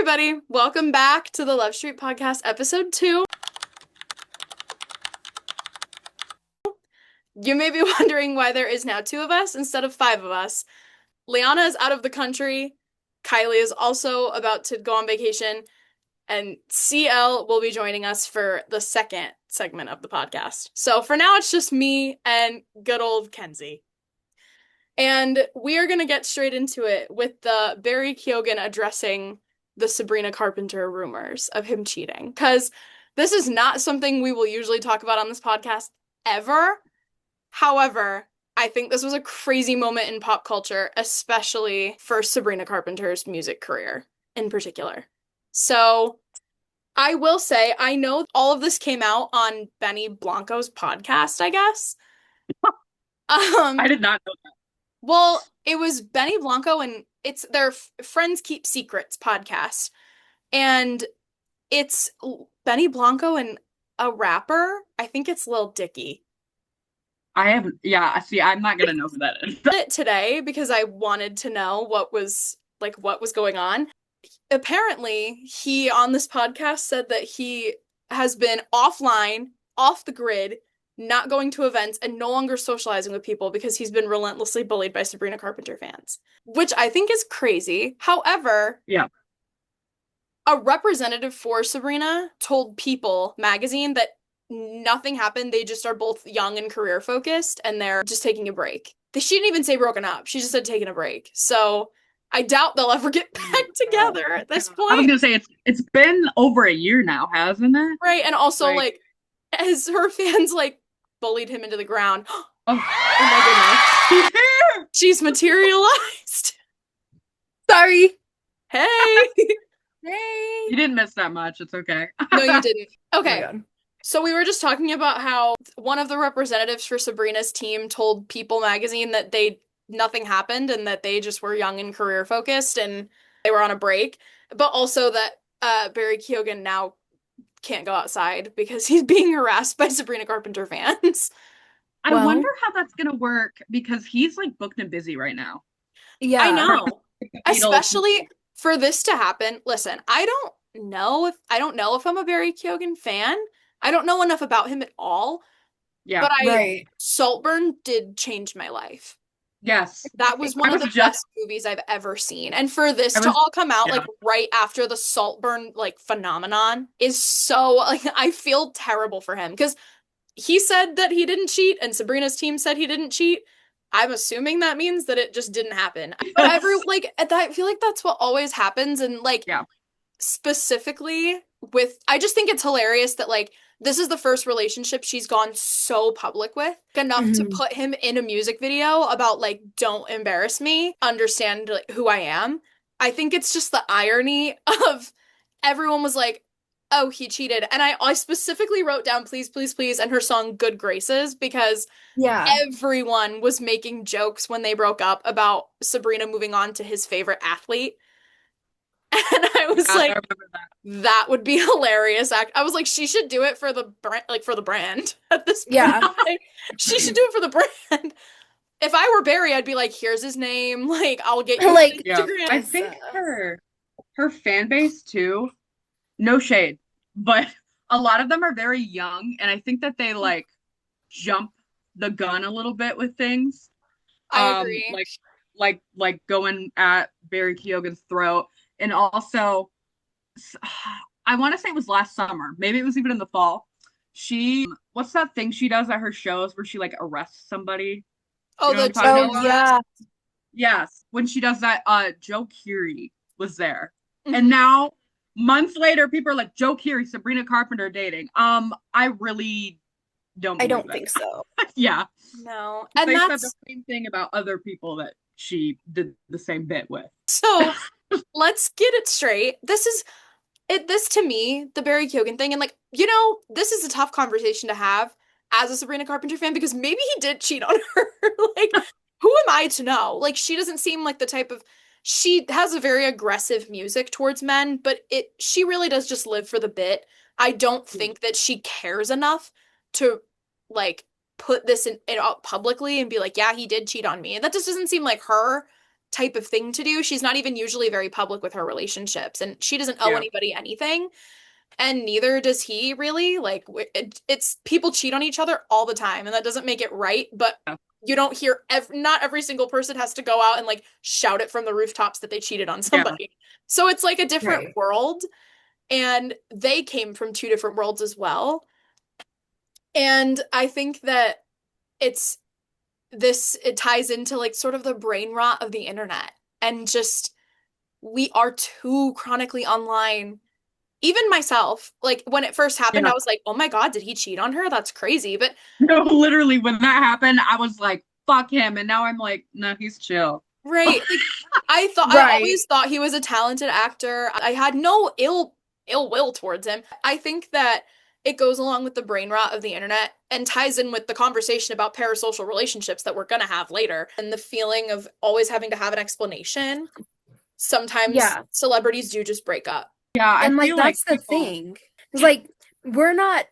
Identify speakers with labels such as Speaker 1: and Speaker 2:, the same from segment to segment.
Speaker 1: everybody. Welcome back to the Love Street Podcast, episode 2. You may be wondering why there is now 2 of us instead of 5 of us. Leanna is out of the country. Kylie is also about to go on vacation. And CL will be joining us for the second segment of the podcast. So for now, it's just me and good old Kenzie. And we are going to get straight into it with the Barry Keoghan addressing the Sabrina Carpenter rumors of him cheating. Because this is not something we will usually talk about on this podcast ever. However, I think this was a crazy moment in pop culture, especially for Sabrina Carpenter's music career in particular. So I will say, I know all of this came out on Benny Blanco's podcast, I guess.
Speaker 2: I did not know that.
Speaker 1: Well, it was Benny Blanco and it's their Friends Keep Secrets podcast. And it's Benny Blanco and a rapper. I think it's Lil Dicky.
Speaker 2: I'm not gonna know who that is.
Speaker 1: It today because I wanted to know what was going on. Apparently, he on this podcast said that he has been offline, off the grid, not going to events, and no longer socializing with people because he's been relentlessly bullied by Sabrina Carpenter fans, which I think is crazy. However, a representative for Sabrina told People magazine that nothing happened. They just are both young and career focused, and they're just taking a break. She didn't even say broken up. She just said taking a break. So I doubt they'll ever get back together at this point.
Speaker 2: I was gonna say it's been over a year now, hasn't it?
Speaker 1: Right, and also as her fans bullied him into the ground. Oh my goodness. She's materialized. Sorry. Hey. Hey.
Speaker 2: You didn't miss that much. It's okay.
Speaker 1: No, you didn't. Okay. Oh, so we were just talking about how one of the representatives for Sabrina's team told People magazine that nothing happened and that they just were young and career focused and they were on a break, but also that Barry Keoghan now can't go outside because he's being harassed by Sabrina Carpenter fans.
Speaker 2: I wonder how that's gonna work because he's booked and busy right now.
Speaker 1: Yeah, I know. Especially for this to happen. Listen, I don't know if I'm a Barry Keoghan fan. I don't know enough about him at all. Yeah, but Saltburn did change my life.
Speaker 2: Yes.
Speaker 1: That was one of the best movies I've ever seen. And for this to all come out right after the Saltburn phenomenon is so I feel terrible for him because he said that he didn't cheat and Sabrina's team said he didn't cheat. I'm assuming that means that it just didn't happen. But I feel like that's what always happens and specifically with I just think it's hilarious that this is the first relationship she's gone so public with, enough to put him in a music video about, don't embarrass me, understand, who I am. I think it's just the irony of everyone was like, oh, he cheated. And I specifically wrote down Please, Please, Please and her song Good Graces because everyone was making jokes when they broke up about Sabrina moving on to his favorite athlete. And I was that would be hilarious. I was like, she should do it for the brand, for the brand at this point. Yeah. She should do it for the brand. If I were Barry, I'd be like, here's his name. I'll get you Instagram.
Speaker 2: I think her fan base too, no shade, but a lot of them are very young. And I think that they jump the gun a little bit with things.
Speaker 1: I agree.
Speaker 2: Like going at Barry Keoghan's throat. And also, I want to say it was last summer. Maybe it was even in the fall. What's that thing she does at her shows where she arrests somebody?
Speaker 1: Oh,
Speaker 2: yeah. Yes. When she does that, Joe Keery was there. Mm-hmm. And now, months later, people are like, Joe Keery, Sabrina Carpenter dating. I really don't
Speaker 3: think so.
Speaker 2: Yeah.
Speaker 1: No.
Speaker 2: And they said the same thing about other people that she did the same bit with.
Speaker 1: So let's get it straight. This to me, the Barry Keoghan thing, and this is a tough conversation to have as a Sabrina Carpenter fan because maybe he did cheat on her. Who am I to know? She doesn't seem like the type of she has a very aggressive music towards men, but she really does just live for the bit. I don't think that she cares enough to put this in out publicly and be like, yeah, he did cheat on me. That just doesn't seem like her. type of thing to do. She's not even usually very public with her relationships, and she doesn't owe
Speaker 2: Yeah.
Speaker 1: anybody anything, and neither does he really. Like it's people cheat on each other all the time, and that doesn't make it right, but you don't hear not every single person has to go out and like shout it from the rooftops that they cheated on
Speaker 2: Yeah.
Speaker 1: somebody. So it's like a different
Speaker 3: Right.
Speaker 1: world, and they came from two different worlds as well. And I think that it's it ties into like sort of the brain rot of the internet, and just we are too chronically online. Even myself, like when it first happened,
Speaker 2: Yeah.
Speaker 1: I was like, "Oh my God, did he cheat on her? That's crazy." But
Speaker 2: No, literally, when that happened, I was like, fuck him. And now I'm like, no, he's chill.
Speaker 1: right, like I
Speaker 3: Right.
Speaker 1: always thought he was a talented actor. I had no ill will towards him. I think that it goes along with the brain rot of the internet and ties in with the conversation about parasocial relationships that we're gonna have later, and the feeling of always having to have an explanation. Sometimes
Speaker 3: Yeah.
Speaker 1: celebrities do just break up.
Speaker 2: Yeah, I
Speaker 3: And like
Speaker 2: feel like
Speaker 3: that's the
Speaker 2: people,
Speaker 3: thing. It's like we're not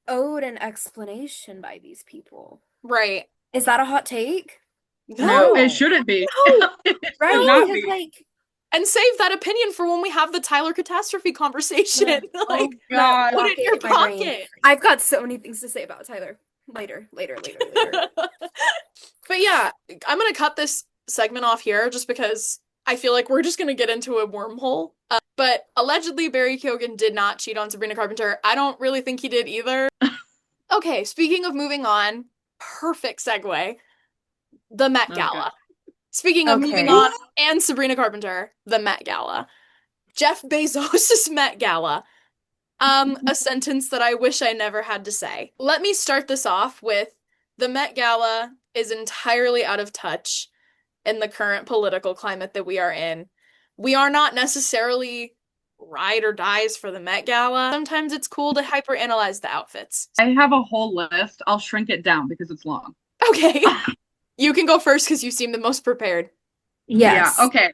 Speaker 3: owed an explanation by these people.
Speaker 1: Right.
Speaker 3: Is that a hot take?
Speaker 2: no, it
Speaker 3: No.
Speaker 2: shouldn't be.
Speaker 1: No.
Speaker 2: It
Speaker 3: Right?
Speaker 2: should not
Speaker 3: Because
Speaker 2: be.
Speaker 3: like
Speaker 1: And save that opinion for when we have the Tyler-catastrophe conversation.
Speaker 2: Oh
Speaker 1: Like,
Speaker 3: that
Speaker 2: God.
Speaker 1: put it in your
Speaker 3: pocket in my brain.
Speaker 1: pocket.
Speaker 3: I've got so many things to say about Tyler. Later.
Speaker 1: But yeah, I'm gonna cut this segment off here just because I feel like we're just gonna get into a wormhole. But allegedly, Barry Keoghan did not cheat on Sabrina Carpenter. I don't really think he did either. Okay, speaking of moving on, perfect segue. The Met
Speaker 2: Okay.
Speaker 1: Gala. Speaking of moving
Speaker 3: Okay.
Speaker 1: on and Sabrina Carpenter, the Met Gala. Jeff Bezos' Met Gala. A sentence that I wish I never had to say. Let me start this off with the Met Gala is entirely out of touch in the current political climate that we are in. We are not necessarily ride or dies for the Met Gala. Sometimes it's cool to hyperanalyze the outfits.
Speaker 2: I have a whole list. I'll shrink it down because it's long.
Speaker 1: Okay. You can go first because you seem the most prepared.
Speaker 3: Yes.
Speaker 2: Yeah, okay.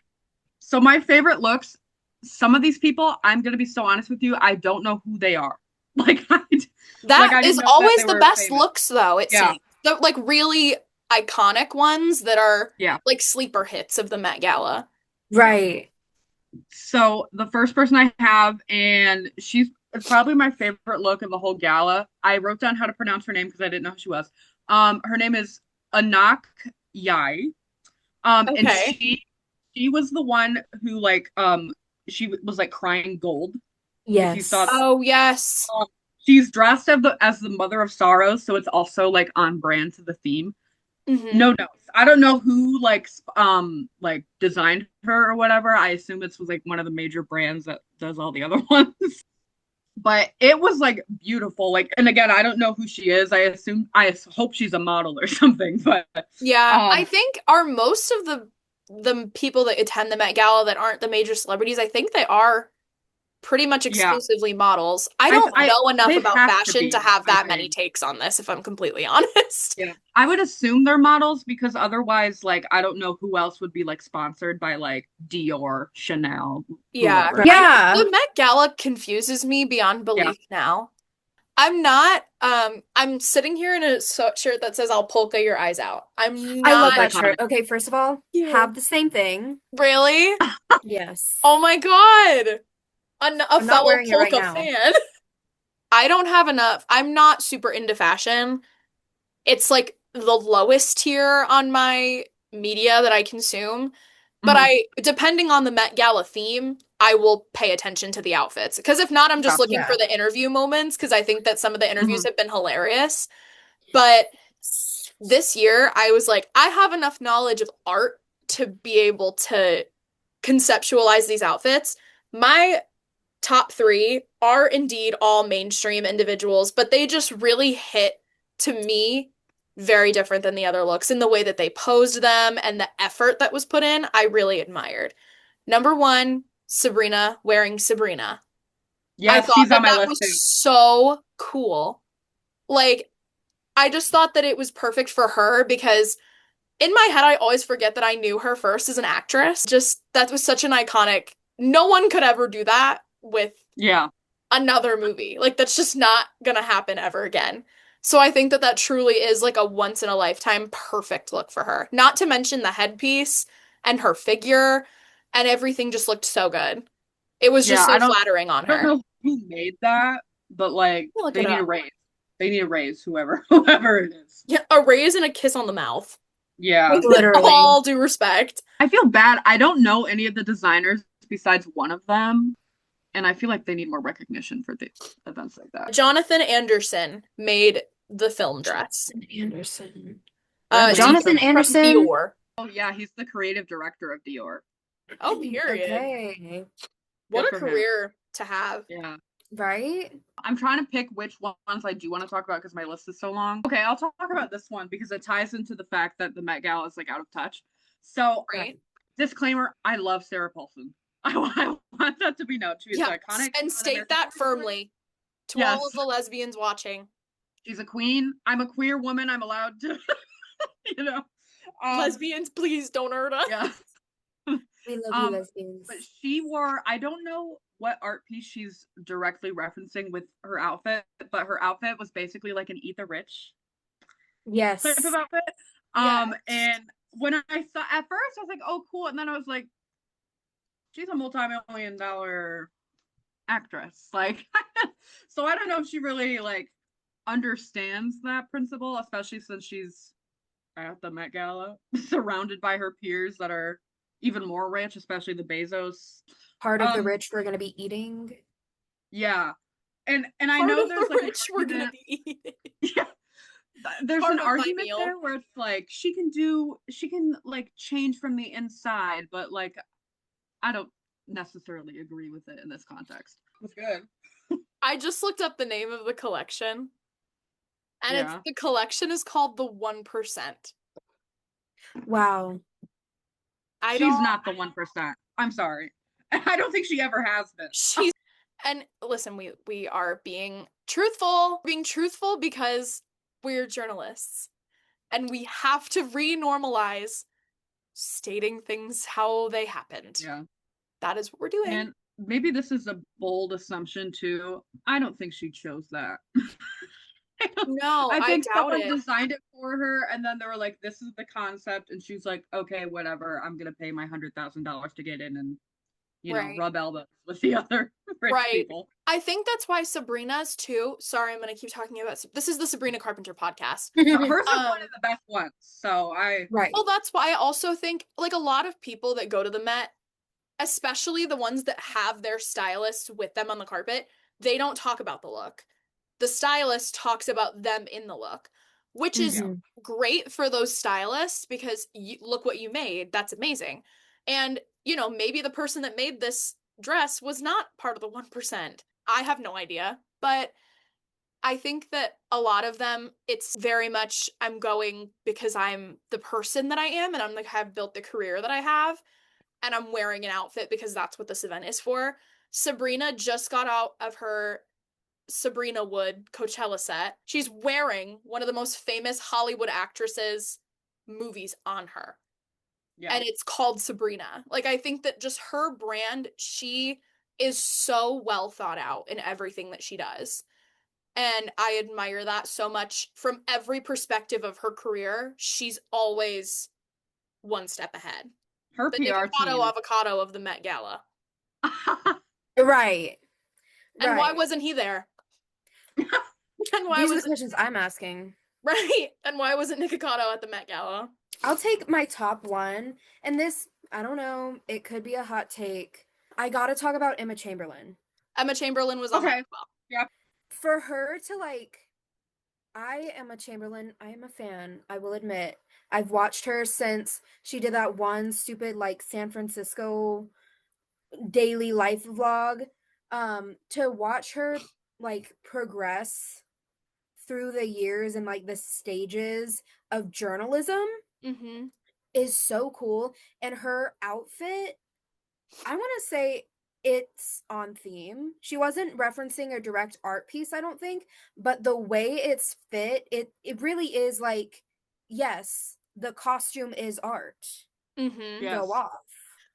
Speaker 2: So my favorite looks, some of these people, I'm gonna be so honest with you, I don't know who they are. Like I
Speaker 1: That
Speaker 2: I didn't
Speaker 1: is
Speaker 2: know that
Speaker 1: always
Speaker 2: they
Speaker 1: the
Speaker 2: were
Speaker 1: best
Speaker 2: famous.
Speaker 1: looks, though, it
Speaker 2: Yeah.
Speaker 1: seems. The like really iconic ones that are
Speaker 2: Yeah.
Speaker 1: like sleeper hits of the Met Gala.
Speaker 3: Right.
Speaker 2: So the first person I have, and she's probably my favorite look in the whole gala. I wrote down how to pronounce her name because I didn't know who she was. Her name is Anak Yai. And
Speaker 1: Okay.
Speaker 2: she was the one who she was like crying gold. If you saw
Speaker 3: Yes.
Speaker 2: that.
Speaker 1: Oh, yes.
Speaker 2: She's dressed as the Mother of Sorrows, so it's also like on brand to the theme.
Speaker 1: Hmm.
Speaker 2: No notes. I don't know who like designed her or whatever. I assume it was like one of the major brands that does all the other ones. But it was like beautiful. Like, and again, I don't know who she is. I hope she's a model or something. But
Speaker 1: Yeah, I
Speaker 2: um,
Speaker 1: think are most of the people that attend the Met Gala that aren't the major celebrities, I think they are pretty much
Speaker 2: yeah,
Speaker 1: exclusively models. I don't
Speaker 2: I
Speaker 1: know enough
Speaker 2: they
Speaker 1: about
Speaker 2: have to
Speaker 1: fashion to
Speaker 2: be,
Speaker 1: have
Speaker 2: I
Speaker 1: that many
Speaker 2: think.
Speaker 1: takes on this, if I'm completely honest.
Speaker 2: Yeah. I would assume they're models because otherwise, like, I don't know who else would be like sponsored by like Dior, Chanel,
Speaker 1: Yeah,
Speaker 2: whoever.
Speaker 3: Yeah.
Speaker 1: the Met Gala confuses me beyond
Speaker 2: Yeah.
Speaker 1: belief now. I'm sitting here in a shirt that says I'll polka your eyes out. I'm
Speaker 3: I love
Speaker 1: not
Speaker 3: that
Speaker 2: Iconic.
Speaker 3: shirt. Okay, first of all,
Speaker 1: Yeah.
Speaker 3: have the same thing.
Speaker 1: really.
Speaker 3: Yes.
Speaker 1: Oh my God. A
Speaker 3: I'm not
Speaker 1: fellow
Speaker 3: wearing it right
Speaker 1: polka
Speaker 3: now.
Speaker 1: fan. I don't have enough. I'm not super into fashion. It's like the lowest tier on my media that I consume. But
Speaker 2: Mhm.
Speaker 1: depending on the Met Gala theme, I will pay attention to the outfits. Because if not, I'm just
Speaker 2: Yeah.
Speaker 1: looking for
Speaker 3: Yeah.
Speaker 1: the interview moments because I think that some of the interviews
Speaker 2: Mhm.
Speaker 1: have been hilarious. But this year, I was like, I have enough knowledge of art to be able to conceptualize these outfits. My top three are indeed all mainstream individuals, but they just really hit to me very different than the other looks in the way that they posed them and the effort that was put in. I really admired. Number one, Sabrina wearing Sabrina. I
Speaker 2: Yes,
Speaker 1: thought
Speaker 2: she's on
Speaker 1: that
Speaker 2: my
Speaker 1: that
Speaker 2: list
Speaker 1: was
Speaker 2: too.
Speaker 1: so cool. Like, I just thought that it was perfect for her because in my head, I always forget that I knew her first as an actress. Just that was such an iconic, no one could ever do that with
Speaker 2: Yeah.
Speaker 1: another movie. Like that's just not gonna happen ever again. So I think that that truly is like a once in a lifetime perfect look for her. Not to mention the headpiece and her figure and everything just looked so good. It was just
Speaker 2: Yeah,
Speaker 1: so flattering on
Speaker 2: I don't
Speaker 1: her.
Speaker 2: know who made that, but like
Speaker 1: Look
Speaker 2: they
Speaker 1: it
Speaker 2: need a
Speaker 1: up.
Speaker 2: raise. They need a raise, whoever it is.
Speaker 1: Yeah, a raise and a kiss on the mouth.
Speaker 2: Yeah.
Speaker 1: With
Speaker 3: Literally.
Speaker 1: all due respect.
Speaker 2: I feel bad. I don't know any of the designers besides one of them, and I feel like they need more recognition for the events like that.
Speaker 1: Jonathan Anderson made the film dress.
Speaker 3: Jonathan Anderson.
Speaker 1: He
Speaker 3: Jonathan
Speaker 1: came from
Speaker 3: Anderson.
Speaker 1: Dior.
Speaker 2: Oh yeah, he's the creative director of Dior.
Speaker 1: Oh, period.
Speaker 3: Okay.
Speaker 1: What
Speaker 2: Good
Speaker 1: a
Speaker 2: for him.
Speaker 1: career to have.
Speaker 2: Yeah.
Speaker 3: Right?
Speaker 2: I'm trying to pick which ones I do want to talk about because my list is so long. Okay, I'll talk about this one because it ties into the fact that the Met Gala is like out of touch. So,
Speaker 1: Right?
Speaker 2: disclaimer, I love Sarah Paulson. I want that to be known. She's
Speaker 1: Yeah,
Speaker 2: iconic.
Speaker 1: and state that firmly to all of
Speaker 2: Yes.
Speaker 1: the lesbians watching.
Speaker 2: She's a queen. I'm a queer woman. I'm allowed to, you know.
Speaker 1: Lesbians, please don't hurt us.
Speaker 2: Yeah.
Speaker 3: We love you, lesbians.
Speaker 2: But she wore, I don't know what art piece she's directly referencing with her outfit, but her outfit was basically like an Eat the Rich
Speaker 3: Yes.
Speaker 2: type of outfit.
Speaker 1: Yes.
Speaker 2: And when I saw at first, I was like, oh, cool. And then I was like, she's a multi-million dollar actress. Like, so I don't know if she really like understands that principle, especially since she's at the Met Gala, surrounded by her peers that are even more rich, especially the Bezos.
Speaker 3: Part of the rich we're gonna be eating.
Speaker 2: Yeah. And I
Speaker 1: Part
Speaker 2: know
Speaker 1: of
Speaker 2: there's
Speaker 1: the
Speaker 2: like
Speaker 1: rich we're gonna be eating.
Speaker 2: yeah, there's
Speaker 1: Part
Speaker 2: an
Speaker 1: of my
Speaker 2: argument
Speaker 1: meal.
Speaker 2: there where it's like she can like change from the inside, but like I don't necessarily agree with it in this context. It's good.
Speaker 1: I just looked up the name of the collection. And
Speaker 2: Yeah.
Speaker 1: the collection is called the 1%.
Speaker 3: Wow.
Speaker 2: She's not the 1%. I'm sorry. I don't think she ever has been.
Speaker 1: And listen, we are being truthful. Being truthful because we're journalists. And we have to re-normalize stating things how they happened.
Speaker 2: Yeah.
Speaker 1: That is what we're doing.
Speaker 2: And maybe this is a bold assumption too. I don't think she chose that.
Speaker 1: No,
Speaker 2: I think
Speaker 1: doubt
Speaker 2: someone
Speaker 1: it.
Speaker 2: designed it for her, and then they were like, "This is the concept," and she's like, "Okay, whatever. I'm gonna pay my $100,000 to get in and,
Speaker 1: Right.
Speaker 2: rub elbows with the other rich
Speaker 1: Right.
Speaker 2: people."
Speaker 1: I think that's why Sabrina's too. Sorry, I'm gonna keep talking about this is the Sabrina Carpenter podcast.
Speaker 2: Hers is one of the best ones. So
Speaker 3: Right.
Speaker 1: Well, that's why I also think like a lot of people that go to the Met, especially the ones that have their stylist with them on the carpet, they don't talk about the look. The stylist talks about them in the look, which is great for those stylists because look what you made. That's amazing. And, maybe the person that made this dress was not part of the 1%. I have no idea. But I think that a lot of them, it's very much I'm going because I'm the person that I am and I'm like have built the career that I have and I'm wearing an outfit because that's what this event is for. Sabrina just got out of her Sabrina Wood Coachella set. She's wearing one of the most famous Hollywood actresses' movies on her. Yeah. And it's called Sabrina. Like, I think that just her brand, she is so well thought out in everything that she does. And I admire that so much from every perspective of her career. She's always one step ahead.
Speaker 2: Her
Speaker 1: the
Speaker 2: PR
Speaker 1: Nikocado
Speaker 2: team.
Speaker 1: avocado of the Met Gala.
Speaker 3: Right.
Speaker 1: And why wasn't he there?
Speaker 3: And why These are the questions I'm asking.
Speaker 1: Right. And why wasn't Nikocado at the Met Gala?
Speaker 3: I'll take my top one. And this, I don't know, it could be a hot take. I gotta talk about Emma Chamberlain.
Speaker 1: Emma Chamberlain was on as well.
Speaker 2: Yep.
Speaker 3: For her to I am a Chamberlain. I am a fan. I will admit. I've watched her since she did that one stupid San Francisco daily life vlog. To watch her progress through the years and the stages of journalism is so cool. And her outfit, I want to say it's on theme. She wasn't referencing a direct art piece, I don't think, but the way it's fit, it really is yes, the costume is art.
Speaker 2: Yes.
Speaker 3: Go off.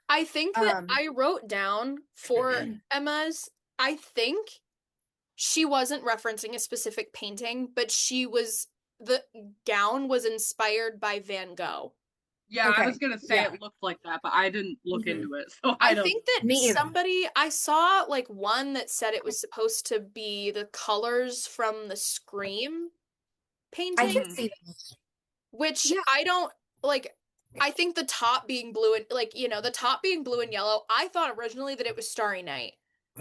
Speaker 1: I think that I wrote down for Emma's, I think she wasn't referencing a specific painting, but the gown was inspired by Van Gogh.
Speaker 2: Yeah, I
Speaker 3: Okay.
Speaker 2: was gonna say
Speaker 3: Yeah.
Speaker 2: it looked like that, but I didn't look
Speaker 3: Mhm.
Speaker 2: into it, so I
Speaker 1: I
Speaker 2: don't.
Speaker 1: think that
Speaker 3: Me either.
Speaker 1: I saw like one that said it was supposed to be the colors from the Scream
Speaker 3: I
Speaker 1: painting,
Speaker 3: can
Speaker 2: Mhm.
Speaker 3: see that.
Speaker 1: which
Speaker 3: Yeah.
Speaker 1: I don't like. I think the top being blue and like, the top being blue and yellow, I thought originally that it was Starry Night.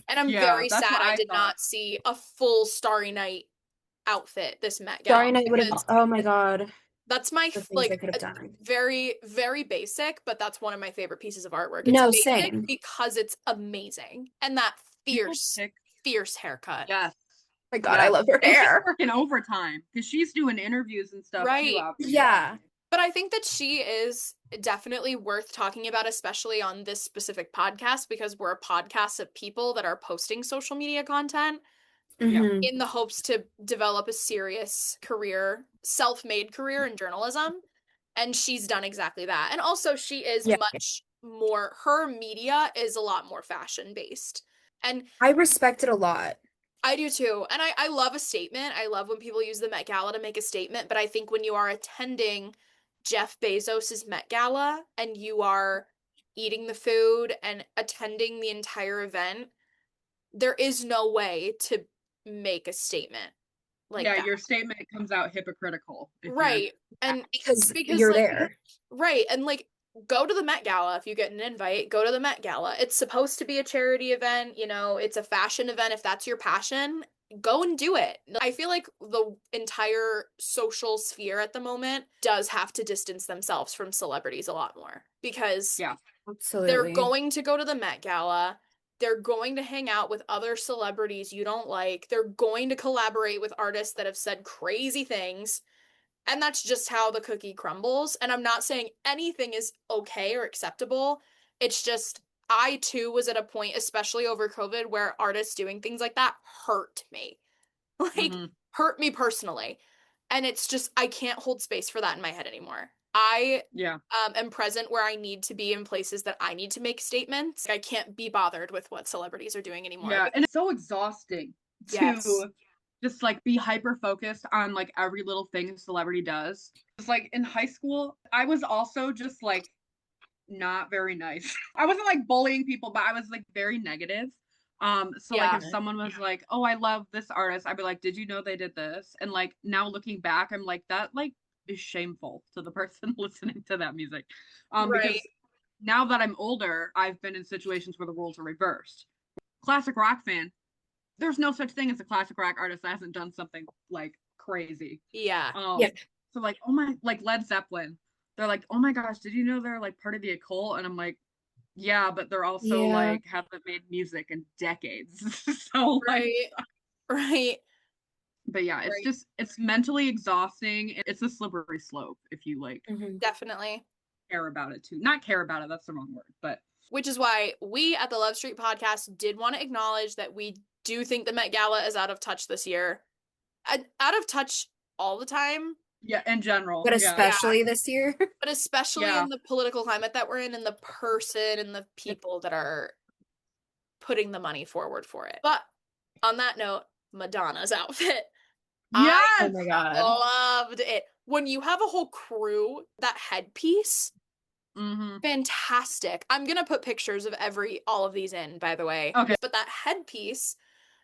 Speaker 1: And I'm
Speaker 2: Yeah,
Speaker 1: very
Speaker 2: that's
Speaker 1: sad
Speaker 2: what
Speaker 1: I
Speaker 2: I
Speaker 1: did
Speaker 2: thought.
Speaker 1: not see a full Starry Night outfit this Met
Speaker 3: Starry
Speaker 1: Gala
Speaker 3: Night would have,
Speaker 1: because
Speaker 3: oh my God,
Speaker 1: that's my
Speaker 3: the things they
Speaker 1: like
Speaker 3: could have done.
Speaker 1: very, very basic, but that's one of my favorite pieces of artwork. It's
Speaker 3: No,
Speaker 1: basic
Speaker 3: same.
Speaker 1: because it's amazing. And that
Speaker 2: People
Speaker 1: fierce,
Speaker 2: pick.
Speaker 1: fierce haircut.
Speaker 2: Yes,
Speaker 3: My God, I
Speaker 2: yes,
Speaker 3: love her
Speaker 2: and she's
Speaker 3: hair.
Speaker 2: working overtime because she's doing interviews and stuff too,
Speaker 1: Right.
Speaker 2: obviously.
Speaker 3: Yeah.
Speaker 1: But I think that she is definitely worth talking about, especially on this specific podcast, because we're a podcast of people that are posting social media content
Speaker 2: Yeah.
Speaker 3: Hmm.
Speaker 1: in the hopes to develop a serious career, self-made career in journalism. And she's done exactly that. And also, she is
Speaker 3: Yeah.
Speaker 1: much more, her media is a lot more fashion based. And
Speaker 3: I respect it a lot.
Speaker 1: I do too. And I love a statement. I love when people use the Met Gala to make a statement. But I think when you are attending Jeff Bezos's Met Gala and you are eating the food and attending the entire event, there is no way to make a statement like
Speaker 2: Yeah,
Speaker 1: that.
Speaker 2: your statement comes out hypocritical if you're
Speaker 1: Right. And
Speaker 3: Because
Speaker 1: because
Speaker 3: you're
Speaker 1: like
Speaker 3: there.
Speaker 1: right, and like go to the Met Gala if you get an invite, go to the Met Gala. It's supposed to be a charity event, it's a fashion event if that's your passion. Go and do it. I feel like the entire social sphere at the moment does have to distance themselves from celebrities a lot more because
Speaker 2: yeah.
Speaker 1: they're
Speaker 3: Absolutely.
Speaker 1: going to go to the Met Gala. They're going to hang out with other celebrities you don't like. They're going to collaborate with artists that have said crazy things. And that's just how the cookie crumbles. And I'm not saying anything is okay or acceptable. It's just, I too was at a point, especially over COVID, where artists doing things like that hurt me. Like,
Speaker 2: Hmm.
Speaker 1: hurt me personally. And it's just, I can't hold space for that in my head anymore. I
Speaker 2: Yeah.
Speaker 1: am present where I need to be in places that I need to make statements. I can't be bothered with what celebrities are doing anymore.
Speaker 2: Yeah, and it's so exhausting
Speaker 1: Yes.
Speaker 2: to just like be hyper focused on like every little thing a celebrity does. It's like in high school, I was also just like not very nice. I wasn't like bullying people, but I was like very negative. So like
Speaker 1: Yeah.
Speaker 2: if someone was like, "Oh, I love this artist," I'd be like, "Did you know they did this?" And like now looking back, I'm like that like is shameful to the person listening to that music.
Speaker 1: Right.
Speaker 2: Because now that I'm older, I've been in situations where the roles are reversed. Classic rock fan, there's no such thing as a classic rock artist that hasn't done something like crazy.
Speaker 1: Yeah.
Speaker 3: Yeah.
Speaker 2: So like, oh my, like Led Zeppelin, they're like, oh my gosh, did you know they're like part of the occult? And I'm like, yeah, but they're also
Speaker 3: Yeah.
Speaker 2: like haven't made music in decades. So like,
Speaker 1: Right. Right.
Speaker 2: but yeah, it's
Speaker 1: Right.
Speaker 2: just it's mentally exhausting. It's a slippery slope if you like
Speaker 3: Hmm.
Speaker 1: Definitely.
Speaker 2: care about it too. Not care about it, that's the wrong word, but
Speaker 1: Which is why we at the Love Street podcast did want to acknowledge that we do think the Met Gala is out of touch this year. Out of touch all the time.
Speaker 2: yeah, in general,
Speaker 3: But
Speaker 2: yeah,
Speaker 1: Yeah.
Speaker 3: especially this year.
Speaker 1: But especially
Speaker 2: yeah,
Speaker 1: in the political climate that we're in and the person and the people that are putting the money forward for it. But on that note, Madonna's outfit. I
Speaker 3: Oh
Speaker 2: yes,
Speaker 3: my God.
Speaker 1: loved it. When you have a whole crew, that headpiece,
Speaker 2: mm-hmm.
Speaker 1: fantastic. I'm gonna put pictures of all of these in, by the way.
Speaker 2: Okay,
Speaker 1: But that headpiece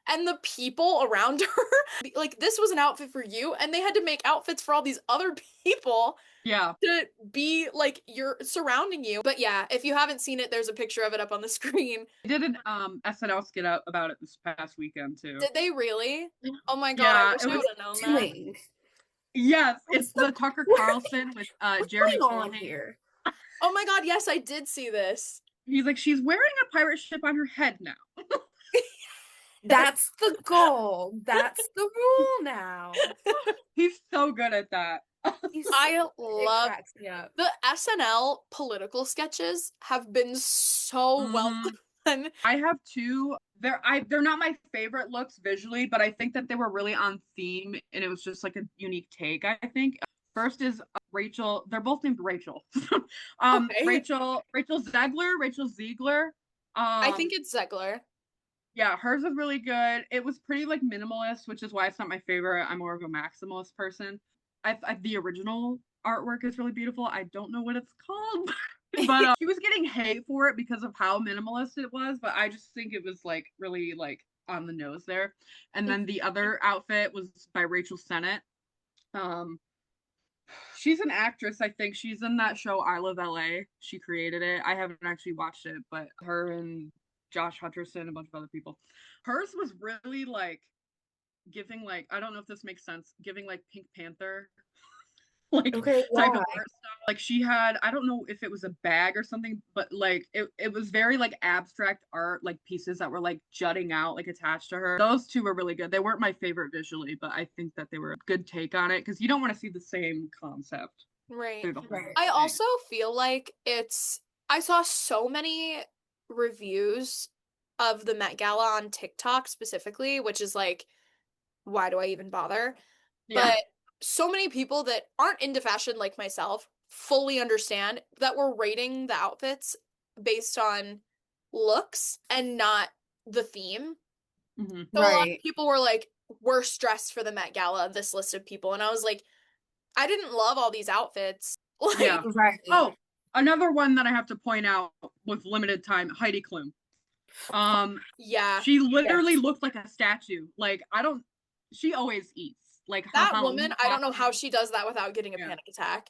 Speaker 1: and the people around her, like this was an outfit for you, and they had to make outfits for all these other people
Speaker 2: yeah.
Speaker 1: to be like you're surrounding you. But yeah, if you haven't seen it, there's a picture of it up on the screen.
Speaker 2: I did an SNL skit out about it this past weekend too.
Speaker 1: Did they really? Oh my God, I
Speaker 2: Yeah,
Speaker 1: wish
Speaker 2: it
Speaker 1: I
Speaker 2: was
Speaker 1: would have known that.
Speaker 3: Doing?
Speaker 2: yes,
Speaker 3: What's
Speaker 2: it's
Speaker 3: the
Speaker 2: the Tucker
Speaker 3: what,
Speaker 2: Carlson with
Speaker 3: what's
Speaker 2: Jeremy
Speaker 3: going on
Speaker 2: Colhane.
Speaker 3: here?
Speaker 1: Oh my God, yes, I did see this.
Speaker 2: He's like, she's wearing a pirate ship on her head now.
Speaker 3: That's the goal. That's the rule now.
Speaker 2: He's so good at that.
Speaker 1: I
Speaker 3: It
Speaker 1: love
Speaker 3: cracks me up.
Speaker 1: the SNL political sketches have been so well
Speaker 2: Mhm.
Speaker 1: done.
Speaker 2: I have two. They're not my favorite looks visually, but I think that they were really on theme and it was just like a unique take, I think. First is Rachel. They're both named Rachel.
Speaker 1: Okay.
Speaker 2: Rachel Zegler, Rachel Ziegler.
Speaker 1: I think
Speaker 2: Um,
Speaker 1: it's Zegler.
Speaker 2: yeah, hers is really good. It was pretty like minimalist, which is why it's not my favorite. I'm more of a maximalist person. The original artwork is really beautiful. I don't know what it's called, but she was getting hate for it because of how minimalist it was, but I just think it was like really like on the nose there. And then the other outfit was by Rachel Sennett. She's an actress, I think. She's in that show I Love LA. She created it. I haven't actually watched it, but her and Josh Hutcherson, a bunch of other people. Hers was really like giving like, I don't know if this makes sense, giving like Pink Panther like
Speaker 3: Okay,
Speaker 2: type
Speaker 3: yeah.
Speaker 2: of art style. Like she had, I don't know if it was a bag or something, but like it was very like abstract art, like pieces that were like jutting out, like attached to her. Those two were really good. They weren't my favorite visually, but I think that they were a good take on it because you don't want to see the same concept
Speaker 1: Right.
Speaker 2: through the whole
Speaker 3: Right.
Speaker 1: I
Speaker 2: thing.
Speaker 1: also feel like I saw so many reviews of the Met Gala on TikTok specifically, which is like, why do I even bother?
Speaker 2: Yeah.
Speaker 1: But so many people that aren't into fashion like myself fully understand that we're rating the outfits based on looks and not the theme.
Speaker 2: Mm-hmm.
Speaker 1: So a lot of
Speaker 3: Right.
Speaker 1: people were like, worst dressed for the Met Gala, this list of people. And I was like, I didn't love all these outfits. Like,
Speaker 2: Yeah.
Speaker 3: Right.
Speaker 2: Oh, another one that I have to point out with limited time, Heidi Klum.
Speaker 1: yeah.
Speaker 2: She literally
Speaker 3: Yes.
Speaker 2: looked like a statue. Like she always eats. Like her
Speaker 1: That
Speaker 2: Halloween
Speaker 1: woman, I don't know how
Speaker 2: costume.
Speaker 1: she does that without getting a
Speaker 2: Yeah.
Speaker 1: panic attack.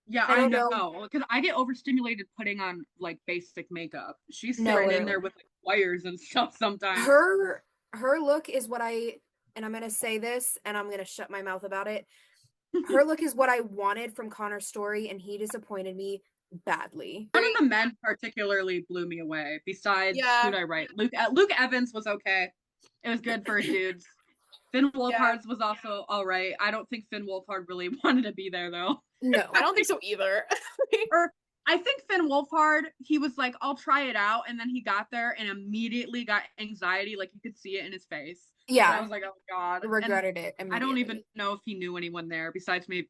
Speaker 2: Yeah,
Speaker 3: I
Speaker 2: I
Speaker 3: don't
Speaker 2: know.
Speaker 3: know.
Speaker 2: Because I get overstimulated putting on like basic makeup. She's
Speaker 3: No,
Speaker 2: sitting in
Speaker 3: literally.
Speaker 2: there with like wires and stuff sometimes.
Speaker 3: Her look is what and I'm gonna say this and I'm gonna shut my mouth about it. Her look is what I wanted from Connor's story, and he disappointed me badly.
Speaker 2: None of the men particularly blew me away. Besides,
Speaker 1: Yeah.
Speaker 2: who did I write? Luke Evans was okay. It was good for dudes. Finn Wolfhard's was also all right. I don't think Finn Wolfhard really wanted to be there though.
Speaker 3: No.
Speaker 1: I don't think so either.
Speaker 2: Or I think Finn Wolfhard, he was like, I'll try it out, and then he got there and immediately got anxiety, like you could see it in his face.
Speaker 3: Yeah.
Speaker 2: So I was like, oh god.
Speaker 3: Regretted it
Speaker 2: I don't
Speaker 3: immediately.
Speaker 2: even know if he knew anyone there besides Maya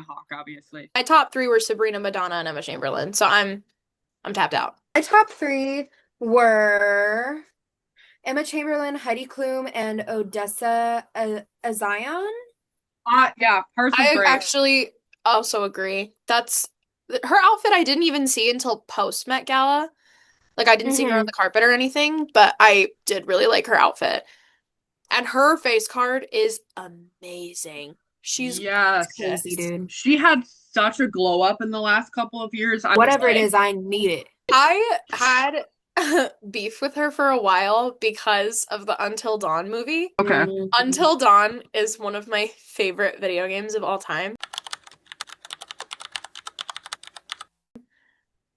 Speaker 2: Hawke, obviously.
Speaker 1: My top three were Sabrina, Madonna, and Emma Chamberlain. So I'm tapped out.
Speaker 3: My top three were Emma Chamberlain, Heidi Klum, and Odessa Azion.
Speaker 2: Yeah, hers was
Speaker 1: I
Speaker 2: great.
Speaker 1: actually also agree. That's her outfit I didn't even see until post Met Gala. Like I didn't see her on the carpet or anything, but I did really like her outfit. And her face card is amazing. She's
Speaker 3: Crazy, dude.
Speaker 2: She had such a glow up in the last couple of years.
Speaker 3: Whatever it is, I need it.
Speaker 1: I had beef with her for a while because of the Until Dawn movie.
Speaker 2: Okay.
Speaker 1: Until Dawn is one of my favorite video games of all time.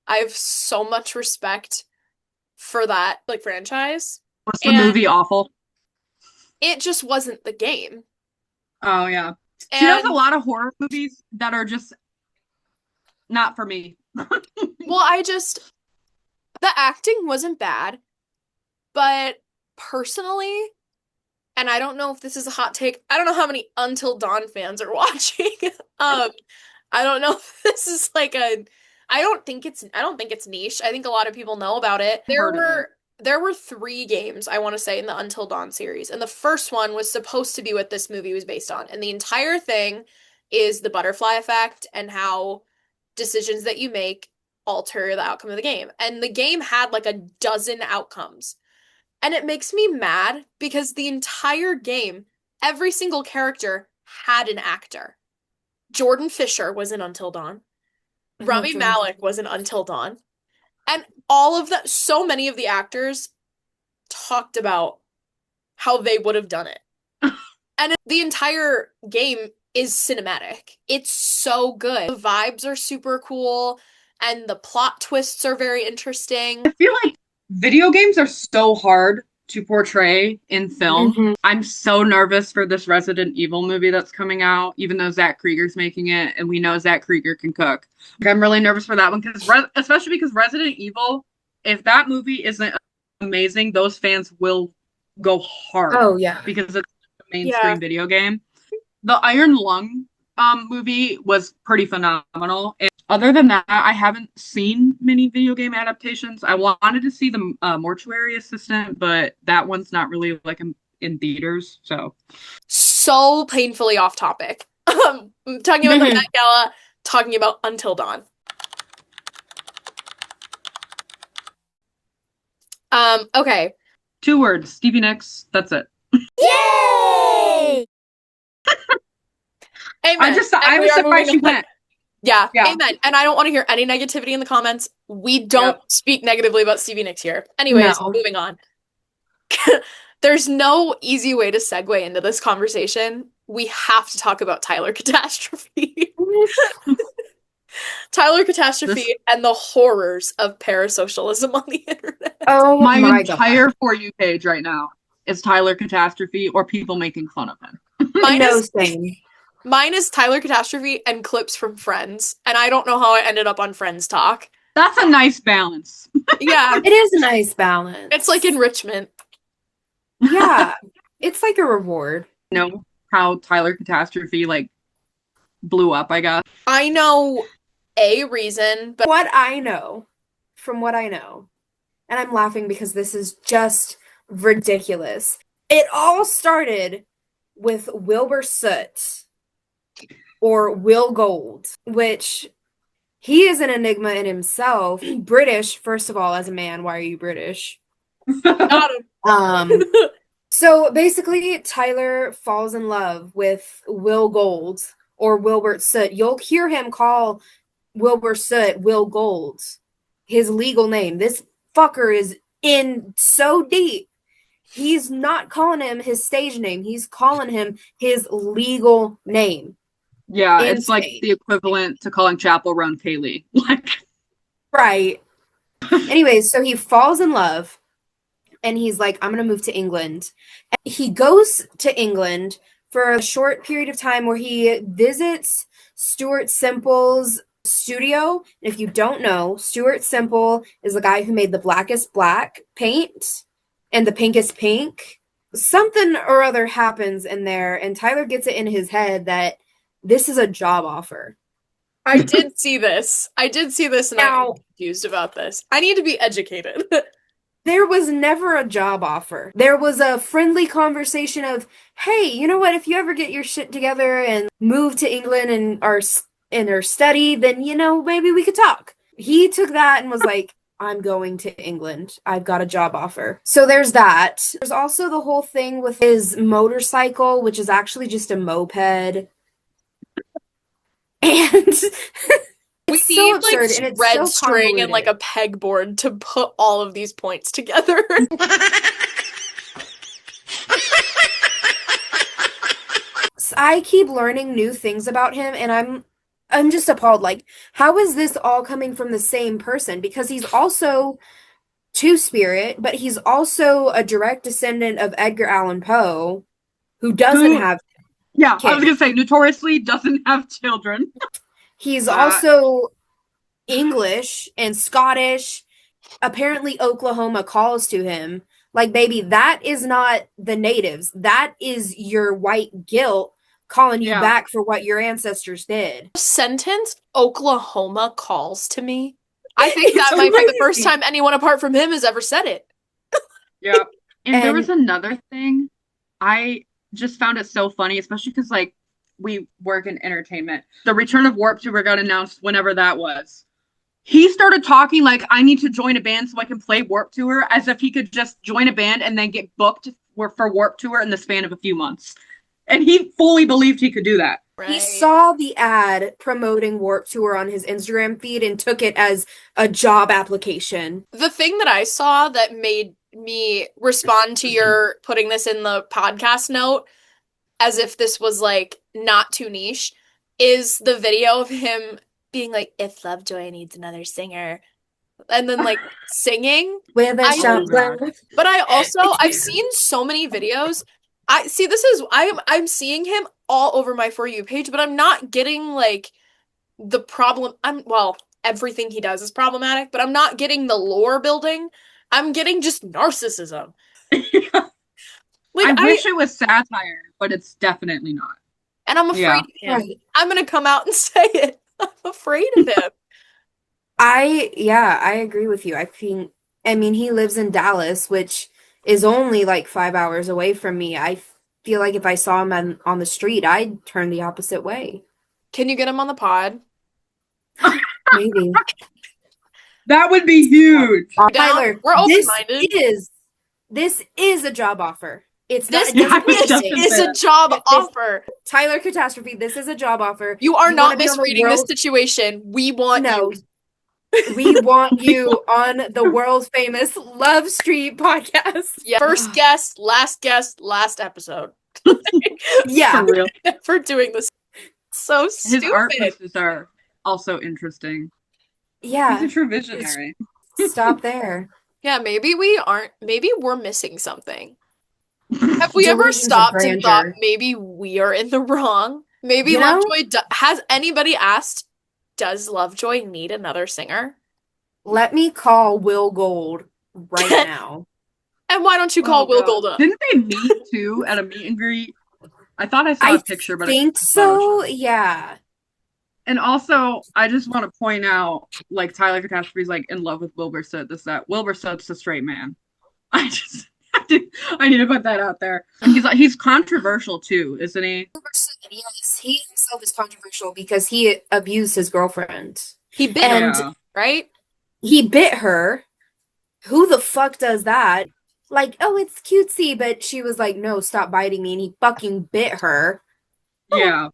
Speaker 1: I have so much respect for that like franchise.
Speaker 2: Was the movie awful?
Speaker 1: It just wasn't the game.
Speaker 2: Oh yeah. She does a lot of horror movies that are just not for me.
Speaker 1: Well, the acting wasn't bad, but personally, and I don't know if this is a hot take, I don't know how many Until Dawn fans are watching. I don't know if this is like I don't think it's niche. I think a lot of people know about it. There were 3 games, I want to say, in the Until Dawn series. And the first one was supposed to be what this movie was based on. And the entire thing is the butterfly effect and how decisions that you make alter the outcome of the game. And the game had like a dozen outcomes. And it makes me mad because the entire game, every single character had an actor. Jordan Fisher was in Until Dawn. Rami Malek was in Until Dawn. And so many of the actors talked about how they would have done it. And the entire game is cinematic. It's so good. The vibes are super cool, and the plot twists are very interesting.
Speaker 2: I feel like video games are so hard to portray in film. I'm so nervous for this Resident Evil movie that's coming out, even though Zach Krieger's making it, and we know Zach Krieger can cook. Like, I'm really nervous for that one, especially because Resident Evil, if that movie isn't amazing, those fans will go hard.
Speaker 3: Oh, yeah.
Speaker 2: Because it's a mainstream video game. The Iron Lung movie was pretty phenomenal. And other than that, I haven't seen many video game adaptations. I wanted to see the Mortuary Assistant, but that one's not really like in theaters. So
Speaker 1: painfully off topic. Talking about the Met Gala, talking about Until Dawn. Okay.
Speaker 2: 2 words. Stevie Nicks. That's it.
Speaker 3: Yay!
Speaker 1: Amen.
Speaker 2: I was surprised she went.
Speaker 1: Yeah,
Speaker 2: Yeah.
Speaker 1: amen. And I don't want to hear any negativity in the comments. We don't speak negatively about Stevie Nicks here. Anyways,
Speaker 3: No.
Speaker 1: moving on. There's no easy way to segue into this conversation. We have to talk about Tylercatastrophe. Tylercatastrophe and the horrors of parasocialism on the internet.
Speaker 3: Oh
Speaker 2: My
Speaker 3: my
Speaker 2: entire
Speaker 3: God.
Speaker 2: For You page right now is Tylercatastrophe or people making fun of him.
Speaker 1: Mine is Tylercatastrophe and clips from Friends. And I don't know how I ended up on Friends Talk.
Speaker 2: That's a nice balance.
Speaker 1: Yeah.
Speaker 3: It is a nice balance.
Speaker 1: It's like enrichment.
Speaker 3: Yeah. It's like a reward.
Speaker 2: You know how Tylercatastrophe like blew up, I guess.
Speaker 1: I know a reason, but
Speaker 3: From what I know, and I'm laughing because this is just ridiculous. It all started with Wilbur Soot, or Will Gold, which he is an enigma in himself. British, first of all, as a man. Why are you British?
Speaker 1: got him.
Speaker 3: So basically, Tyler falls in love with Will Gold, or Wilbur Soot. You'll hear him call Wilbur Soot Will Gold, his legal name. This fucker is in so deep. He's not calling him his stage name. He's calling him his legal name.
Speaker 2: Yeah, it's like the equivalent to calling Chapel Run Kaylee. Like,
Speaker 3: right. Anyways, so he falls in love and he's like, I'm going to move to England. And he goes to England for a short period of time where he visits Stuart Simple's studio. If you don't know, Stuart Simple is the guy who made the blackest black paint and the pinkest pink. Something or other happens in there, and Tyler gets it in his head that this is a job offer.
Speaker 1: I did see this. And I'm confused about this. I need to be educated.
Speaker 3: There was never a job offer. There was a friendly conversation of, hey, you know what? If you ever get your shit together and move to England and are study, then, you know, maybe we could talk. He took that and was like, I'm going to England. I've got a job offer. So there's that. There's also the whole thing with his motorcycle, which is actually just a moped. And
Speaker 1: we
Speaker 3: it's
Speaker 1: need
Speaker 3: so absurd,
Speaker 1: like
Speaker 3: and it's
Speaker 1: red
Speaker 3: so
Speaker 1: string and like a pegboard to put all of these points together.
Speaker 3: I keep learning new things about him, and I'm just appalled. Like, how is this all coming from the same person? Because he's also Two-Spirit, but he's also a direct descendant of Edgar Allan Poe, who doesn't have
Speaker 2: yeah,
Speaker 3: kids.
Speaker 2: I was gonna say notoriously doesn't have children.
Speaker 3: He's also English and Scottish. Apparently, Oklahoma calls to him. Like, baby, that is not the natives. That is your white guilt calling you back for what your ancestors did.
Speaker 1: Sentence, Oklahoma calls to me. I think that might be the first time anyone apart from him has ever said it.
Speaker 2: Yeah. And there was another thing. I just found it so funny, especially because, like, we work in entertainment. The return of Warped Tour got announced whenever that was. He started talking like, I need to join a band so I can play Warped Tour, as if he could just join a band and then get booked for Warped Tour in the span of a few months. And he fully believed he could do that.
Speaker 3: Right. He saw the ad promoting Warped Tour on his Instagram feed and took it as a job application.
Speaker 1: The thing that I saw that made me respond to your putting this in the podcast note as if this was like not too niche is the video of him being like, if Lovejoy needs another singer, and then like singing
Speaker 3: with a shotgun.
Speaker 1: But I've seen so many videos. I'm seeing him all over my For You page, but I'm not getting like the problem. Everything he does is problematic, but I'm not getting the lore building. I'm getting just narcissism.
Speaker 2: Like, I wish it was satire, but it's definitely not.
Speaker 1: And I'm afraid of him. Right. I'm going to come out and say it. I'm afraid of him.
Speaker 3: I agree with you. I mean, he lives in Dallas, which is only like 5 hours away from me. I feel like if I saw him on the street, I'd turn the opposite way.
Speaker 1: Can you get him on the pod?
Speaker 3: Maybe.
Speaker 2: That would be huge.
Speaker 3: Tyler,
Speaker 1: We're open-minded.
Speaker 3: This is a job offer. It's not.
Speaker 1: This
Speaker 3: It doesn't
Speaker 2: was
Speaker 3: mean
Speaker 2: just
Speaker 3: anything.
Speaker 2: gonna
Speaker 1: is
Speaker 2: say
Speaker 1: a
Speaker 2: that.
Speaker 1: job offer.
Speaker 3: Tylercatastrophe. This is a job offer.
Speaker 1: You are
Speaker 3: You
Speaker 1: not
Speaker 3: wanna be on the
Speaker 1: misreading this
Speaker 3: world-
Speaker 1: situation. We want
Speaker 3: No.
Speaker 1: you.
Speaker 3: We want you on the world famous Love Street podcast.
Speaker 1: Yeah. First guest, last episode.
Speaker 3: Yeah.
Speaker 2: For real.
Speaker 1: For doing this. So
Speaker 2: His
Speaker 1: stupid.
Speaker 2: art pieces are also interesting.
Speaker 3: Yeah.
Speaker 2: He's a true visionary.
Speaker 3: Stop there.
Speaker 1: Yeah, maybe we aren't. Maybe we're missing something. Have we ever
Speaker 3: Delusions of
Speaker 1: stopped and thought
Speaker 3: grandeur.
Speaker 1: maybe we are in the wrong? Maybe
Speaker 3: You know?
Speaker 1: Lovejoy has anybody asked, does Lovejoy need another singer?
Speaker 3: Let me call Will Gold right now.
Speaker 1: And why don't you call Will Gold up?
Speaker 2: Didn't they meet too at a meet and greet? I thought I saw a picture, but I
Speaker 3: think so. Yeah.
Speaker 2: And also, I just want to point out, like, Tylercatastrophe's like in love with Wilbur Soot. That Wilbur Soot's a straight man. I need to put that out there. And he's controversial too, isn't he?
Speaker 3: Yes, he himself is controversial because he abused his girlfriend.
Speaker 1: He bit
Speaker 3: And
Speaker 1: her, right?
Speaker 3: he bit her. Who the fuck does that? Like, oh, it's cutesy, but she was like, no, stop biting me, and he fucking bit her.
Speaker 2: Yeah.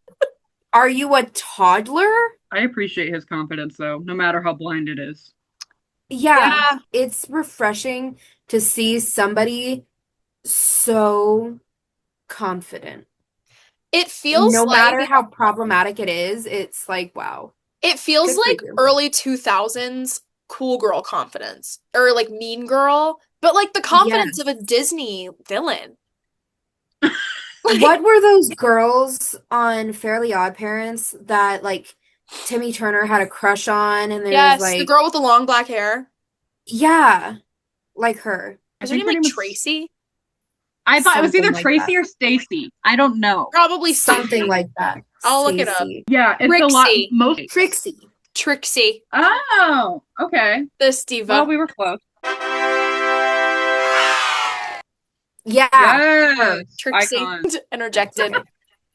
Speaker 3: Are you a toddler?
Speaker 2: I appreciate his confidence though, no matter how blind it is.
Speaker 3: Yeah, it's refreshing to see somebody so confident.
Speaker 1: It feels
Speaker 3: No
Speaker 1: like
Speaker 3: matter how problematic it is, it's like, wow.
Speaker 1: it feels
Speaker 3: Good for
Speaker 1: like
Speaker 3: you.
Speaker 1: early 2000s cool girl confidence or like mean girl, but like the confidence of a Disney villain.
Speaker 3: What were those girls on Fairly Odd Parents that like Timmy Turner had a crush on, and there
Speaker 1: Yes,
Speaker 3: was
Speaker 1: the
Speaker 3: like,
Speaker 1: girl with the long black hair.
Speaker 3: yeah, like her.
Speaker 1: Was her name like Tracy?
Speaker 2: I thought it was
Speaker 3: Something
Speaker 2: either
Speaker 3: like
Speaker 2: Tracy
Speaker 3: that.
Speaker 2: or Stacy. I don't know.
Speaker 1: Probably
Speaker 3: Something
Speaker 1: Stacey.
Speaker 3: like that.
Speaker 1: I'll look it up.
Speaker 3: Stacey.
Speaker 2: Yeah, it's a lot.
Speaker 1: Trixie.
Speaker 3: Trixie.
Speaker 1: Trixie,
Speaker 2: Oh, okay.
Speaker 1: this diva.
Speaker 2: Well, we were close.
Speaker 3: Yeah.
Speaker 2: Yes.
Speaker 1: Trixie
Speaker 2: Icon.
Speaker 1: interjected.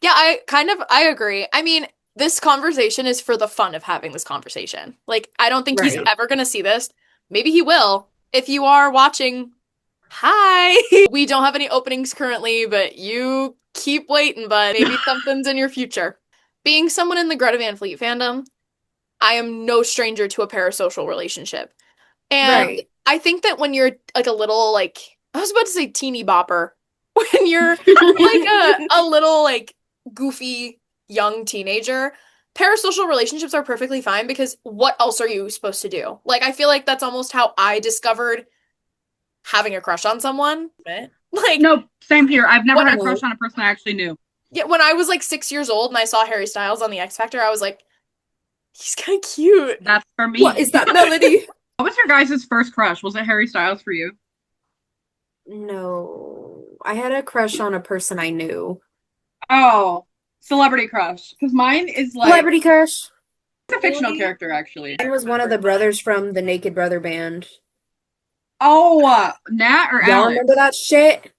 Speaker 1: Yeah, I agree. I mean, this conversation is for the fun of having this conversation. Like, I don't think he's
Speaker 3: Right.
Speaker 1: ever gonna see this. Maybe he will. If you are watching, hi. We don't have any openings currently, but you keep waiting, bud. Maybe something's in your future. Being someone in the Greta Van Fleet fandom, I am no stranger to a parasocial relationship. And
Speaker 3: Right.
Speaker 1: I think that when you're like a little like I was about to say teeny bopper, when you're like a little like goofy young teenager, parasocial relationships are perfectly fine because what else are you supposed to do? Like I feel like that's almost how I discovered having a crush on someone. Like
Speaker 2: No, same here. I've never
Speaker 1: What
Speaker 2: had a
Speaker 1: a-
Speaker 2: crush on a person I actually knew.
Speaker 1: yeah, when I was like 6 years old and I saw Harry Styles on the X Factor, I was like, he's kind of cute.
Speaker 2: That's for me.
Speaker 3: What is that melody?
Speaker 2: What was your guys' first crush? Was it Harry Styles for you?
Speaker 3: No. I had a crush on a person I knew.
Speaker 2: Oh, celebrity crush. Because mine is like
Speaker 3: Celebrity crush.
Speaker 2: it's a fictional character actually.
Speaker 3: Mine was one of the brothers from the Naked Brother band.
Speaker 2: Oh, Nat or
Speaker 3: Y'all
Speaker 2: Alex?
Speaker 3: remember that shit?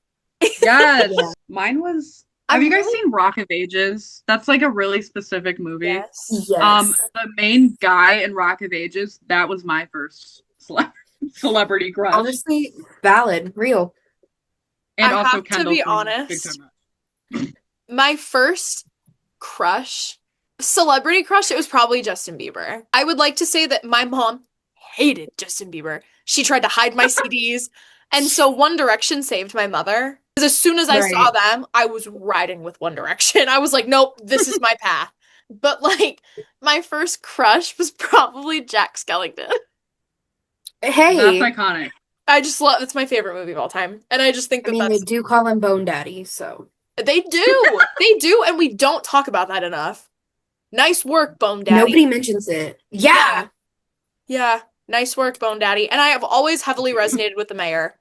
Speaker 2: Yes.
Speaker 3: Yeah.
Speaker 2: Mine was.
Speaker 1: I'm
Speaker 2: Have you guys
Speaker 1: really-
Speaker 2: seen Rock of Ages? That's like a really specific movie.
Speaker 1: Yes.
Speaker 3: Yes.
Speaker 2: The main guy in Rock of Ages, that was my first celebrity crush.
Speaker 3: Honestly, valid, real.
Speaker 2: And
Speaker 1: I
Speaker 2: also
Speaker 1: have to
Speaker 2: Kendall
Speaker 1: be
Speaker 2: from
Speaker 1: honest.
Speaker 2: Big Time Rush.
Speaker 1: My first crush, celebrity crush, it was probably Justin Bieber. I would like to say that my mom hated Justin Bieber. She tried to hide my CDs. And so One Direction saved my mother. Because as soon as I saw
Speaker 3: Right.
Speaker 1: them, I was riding with One Direction. I was like, nope, this is my path. But like, my first crush was probably Jack Skellington.
Speaker 3: Hey,
Speaker 2: That's iconic.
Speaker 1: I just love, it's my favorite movie of all time. And I just think
Speaker 3: I
Speaker 1: that
Speaker 3: mean, they
Speaker 1: that's,
Speaker 3: do call him Bone Daddy, so.
Speaker 1: they do. They do. And we don't talk about that enough. Nice work, Bone Daddy.
Speaker 3: Nobody mentions it. Yeah.
Speaker 1: Yeah, nice work, Bone Daddy. And I have always heavily resonated with the mayor.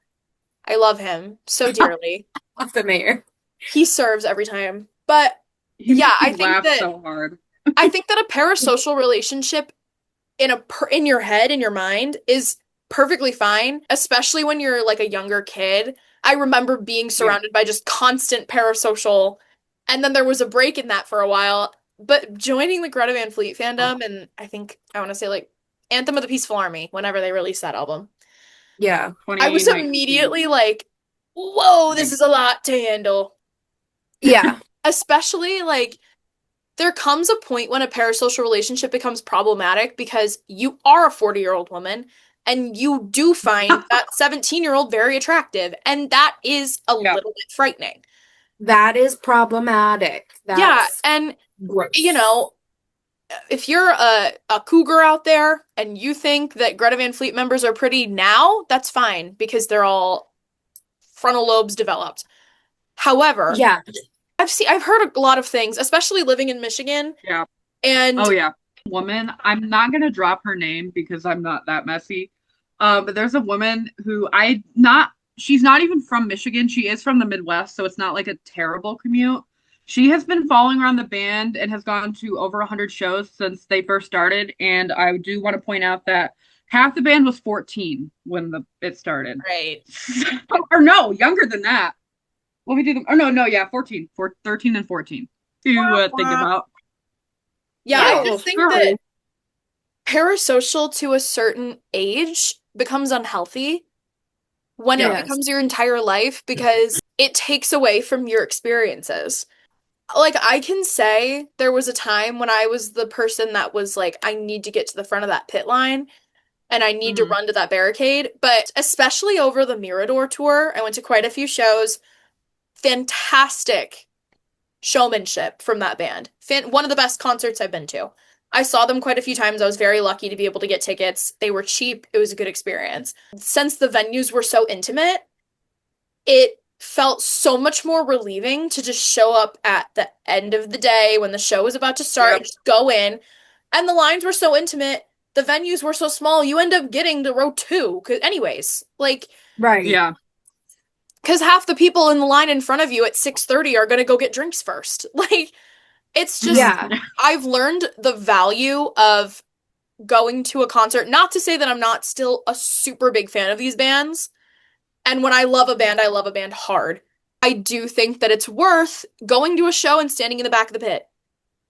Speaker 1: I love him so dearly.
Speaker 3: Off the mayor.
Speaker 1: He serves every time. But
Speaker 2: He
Speaker 1: Yeah,
Speaker 2: makes me
Speaker 1: I think
Speaker 2: laugh
Speaker 1: that-
Speaker 2: so hard.
Speaker 1: I think that a parasocial relationship in your head, in your mind, is perfectly fine, especially when you're like a younger kid. I remember being surrounded by just constant parasocial, and then there was a break in that for a while, But joining the Greta Van Fleet fandom, and I want to say like Anthem of the Peaceful Army, whenever they released that album,
Speaker 3: Yeah.
Speaker 1: I was
Speaker 2: 2019.
Speaker 1: immediately like, whoa,
Speaker 2: I
Speaker 1: this
Speaker 2: think.
Speaker 1: is a lot to handle.
Speaker 3: Yeah.
Speaker 1: Especially like there comes a point when a parasocial relationship becomes problematic because you are a 40-year-old woman and you do find that 17-year-old very attractive, and that is a
Speaker 2: Yeah.
Speaker 1: little bit frightening.
Speaker 3: That is problematic.
Speaker 1: Yeah,
Speaker 3: That's
Speaker 1: and you
Speaker 3: gross.
Speaker 1: know, if you're a cougar out there and you think that Greta Van Fleet members are pretty now, that's fine because they're all frontal lobes developed. However,
Speaker 3: Yeah.
Speaker 1: I've heard a lot of things, especially living in Michigan,
Speaker 2: Yeah.
Speaker 1: and
Speaker 2: Oh yeah. Woman, I'm not gonna drop her name because I'm not that messy. But there's a woman who she's not even from Michigan. She is from the Midwest, so it's not like a terrible commute. She has been following around the band and has gone to over 100 shows since they first started. And I do want to point out that half the band was 14 when it started.
Speaker 1: right.
Speaker 2: Or no, younger than that. Let me do them. Oh no, yeah, 14, 13 and 14 to think about.
Speaker 1: Yeah, I
Speaker 3: Oh,
Speaker 1: just think that
Speaker 3: sorry.
Speaker 1: parasocial to a certain age becomes unhealthy when it
Speaker 2: Yeah.
Speaker 3: Yes.
Speaker 1: becomes your entire life because it takes away from your experiences. Like, I can say there was a time when I was the person that was like, I need to get to the front of that pit line and I need to
Speaker 2: Mhm.
Speaker 1: run to that barricade. But especially over the Mirador tour, I went to quite a few shows. Fantastic showmanship from that band. One of the best concerts I've been to. I saw them quite a few times. I was very lucky to be able to get tickets. They were cheap. It was a good experience. Since the venues were so intimate, it felt so much more relieving to just show up at the end of the day when the show was about to start
Speaker 2: Yep.
Speaker 1: and just go in. And the lines were so intimate, the venues were so small, you end up getting to row two. Cause anyways, like,
Speaker 3: Right.
Speaker 2: Yeah.
Speaker 1: because half the people in the line in front of you at 6:30 are gonna go get drinks first. Like, it's just
Speaker 3: Yeah.
Speaker 1: I've learned the value of going to a concert. Not to say that I'm not still a super big fan of these bands. And when I love a band, I love a band hard. I do think that it's worth going to a show and standing in the back of the pit.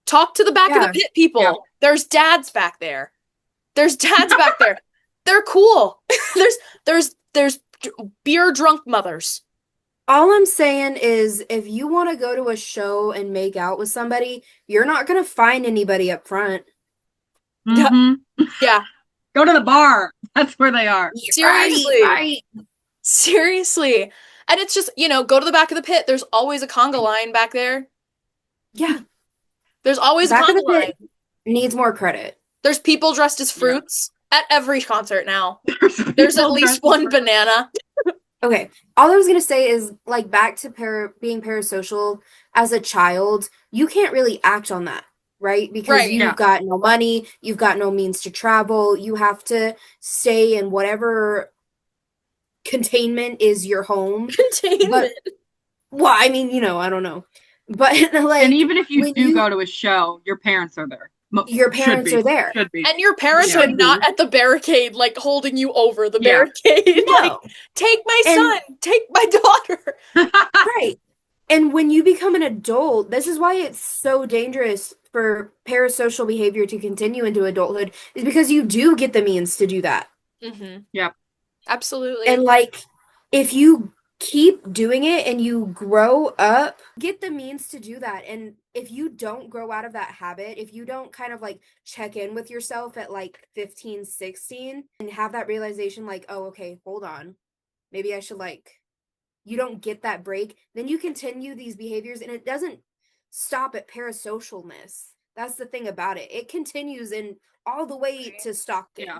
Speaker 1: Talk to the back of the
Speaker 3: Yeah.
Speaker 1: pit
Speaker 2: Yeah.
Speaker 1: people. There's dads back there. There's dads back there. They're cool. There's beer drunk mothers.
Speaker 3: All I'm saying is if you want to go to a show and make out with somebody, you're not going to find anybody up front.
Speaker 1: Yeah.
Speaker 2: hmm
Speaker 1: Yeah.
Speaker 2: Go to the bar. That's where they are.
Speaker 3: Right,
Speaker 1: Seriously.
Speaker 3: right.
Speaker 1: Seriously. And it's just, go to the back of the pit. There's always a conga line back there.
Speaker 3: Yeah.
Speaker 1: There's always a
Speaker 3: Back of
Speaker 1: conga
Speaker 3: the
Speaker 1: line.
Speaker 3: pit needs more credit.
Speaker 1: There's people dressed as
Speaker 2: Yeah.
Speaker 1: fruits at every concert now.
Speaker 2: There's
Speaker 1: There's at
Speaker 2: people
Speaker 1: least
Speaker 2: dressed as
Speaker 1: one
Speaker 2: fruit.
Speaker 1: banana.
Speaker 3: Okay. All I was going to say is like back to being parasocial as a child, you can't really act on that, right? Because
Speaker 1: Right.
Speaker 3: you've
Speaker 2: Yeah.
Speaker 3: got no money, you've got no means to travel, you have to stay in whatever containment is your home.
Speaker 1: Containment.
Speaker 3: But well, I mean, I don't know. But
Speaker 2: And
Speaker 3: like
Speaker 2: even if you
Speaker 3: when
Speaker 2: do go to a show, your parents are there.
Speaker 3: your
Speaker 2: Should
Speaker 3: parents
Speaker 2: be.
Speaker 3: are there.
Speaker 2: Should be.
Speaker 1: And your parents are
Speaker 3: Should
Speaker 1: not
Speaker 3: be.
Speaker 1: at the barricade, like holding you over the
Speaker 2: Yeah.
Speaker 1: barricade. Like,
Speaker 3: No.
Speaker 1: take my
Speaker 3: And
Speaker 1: son, take my daughter.
Speaker 3: right. And when you become an adult, this is why it's so dangerous for parasocial behavior to continue into adulthood, is because you do get the means to do that.
Speaker 1: Mm-hmm.
Speaker 2: Yeah.
Speaker 1: Absolutely.
Speaker 3: And like, if you keep doing it and you grow up, get the means to do that. And if you don't grow out of that habit, if you don't kind of like check in with yourself at like 15, 16 and have that realization like, oh, okay, hold on. Maybe I should like, you don't get that break, then you continue these behaviors and it doesn't stop at parasocialness. That's the thing about it. It continues in all the way to Stockton.
Speaker 2: Yeah.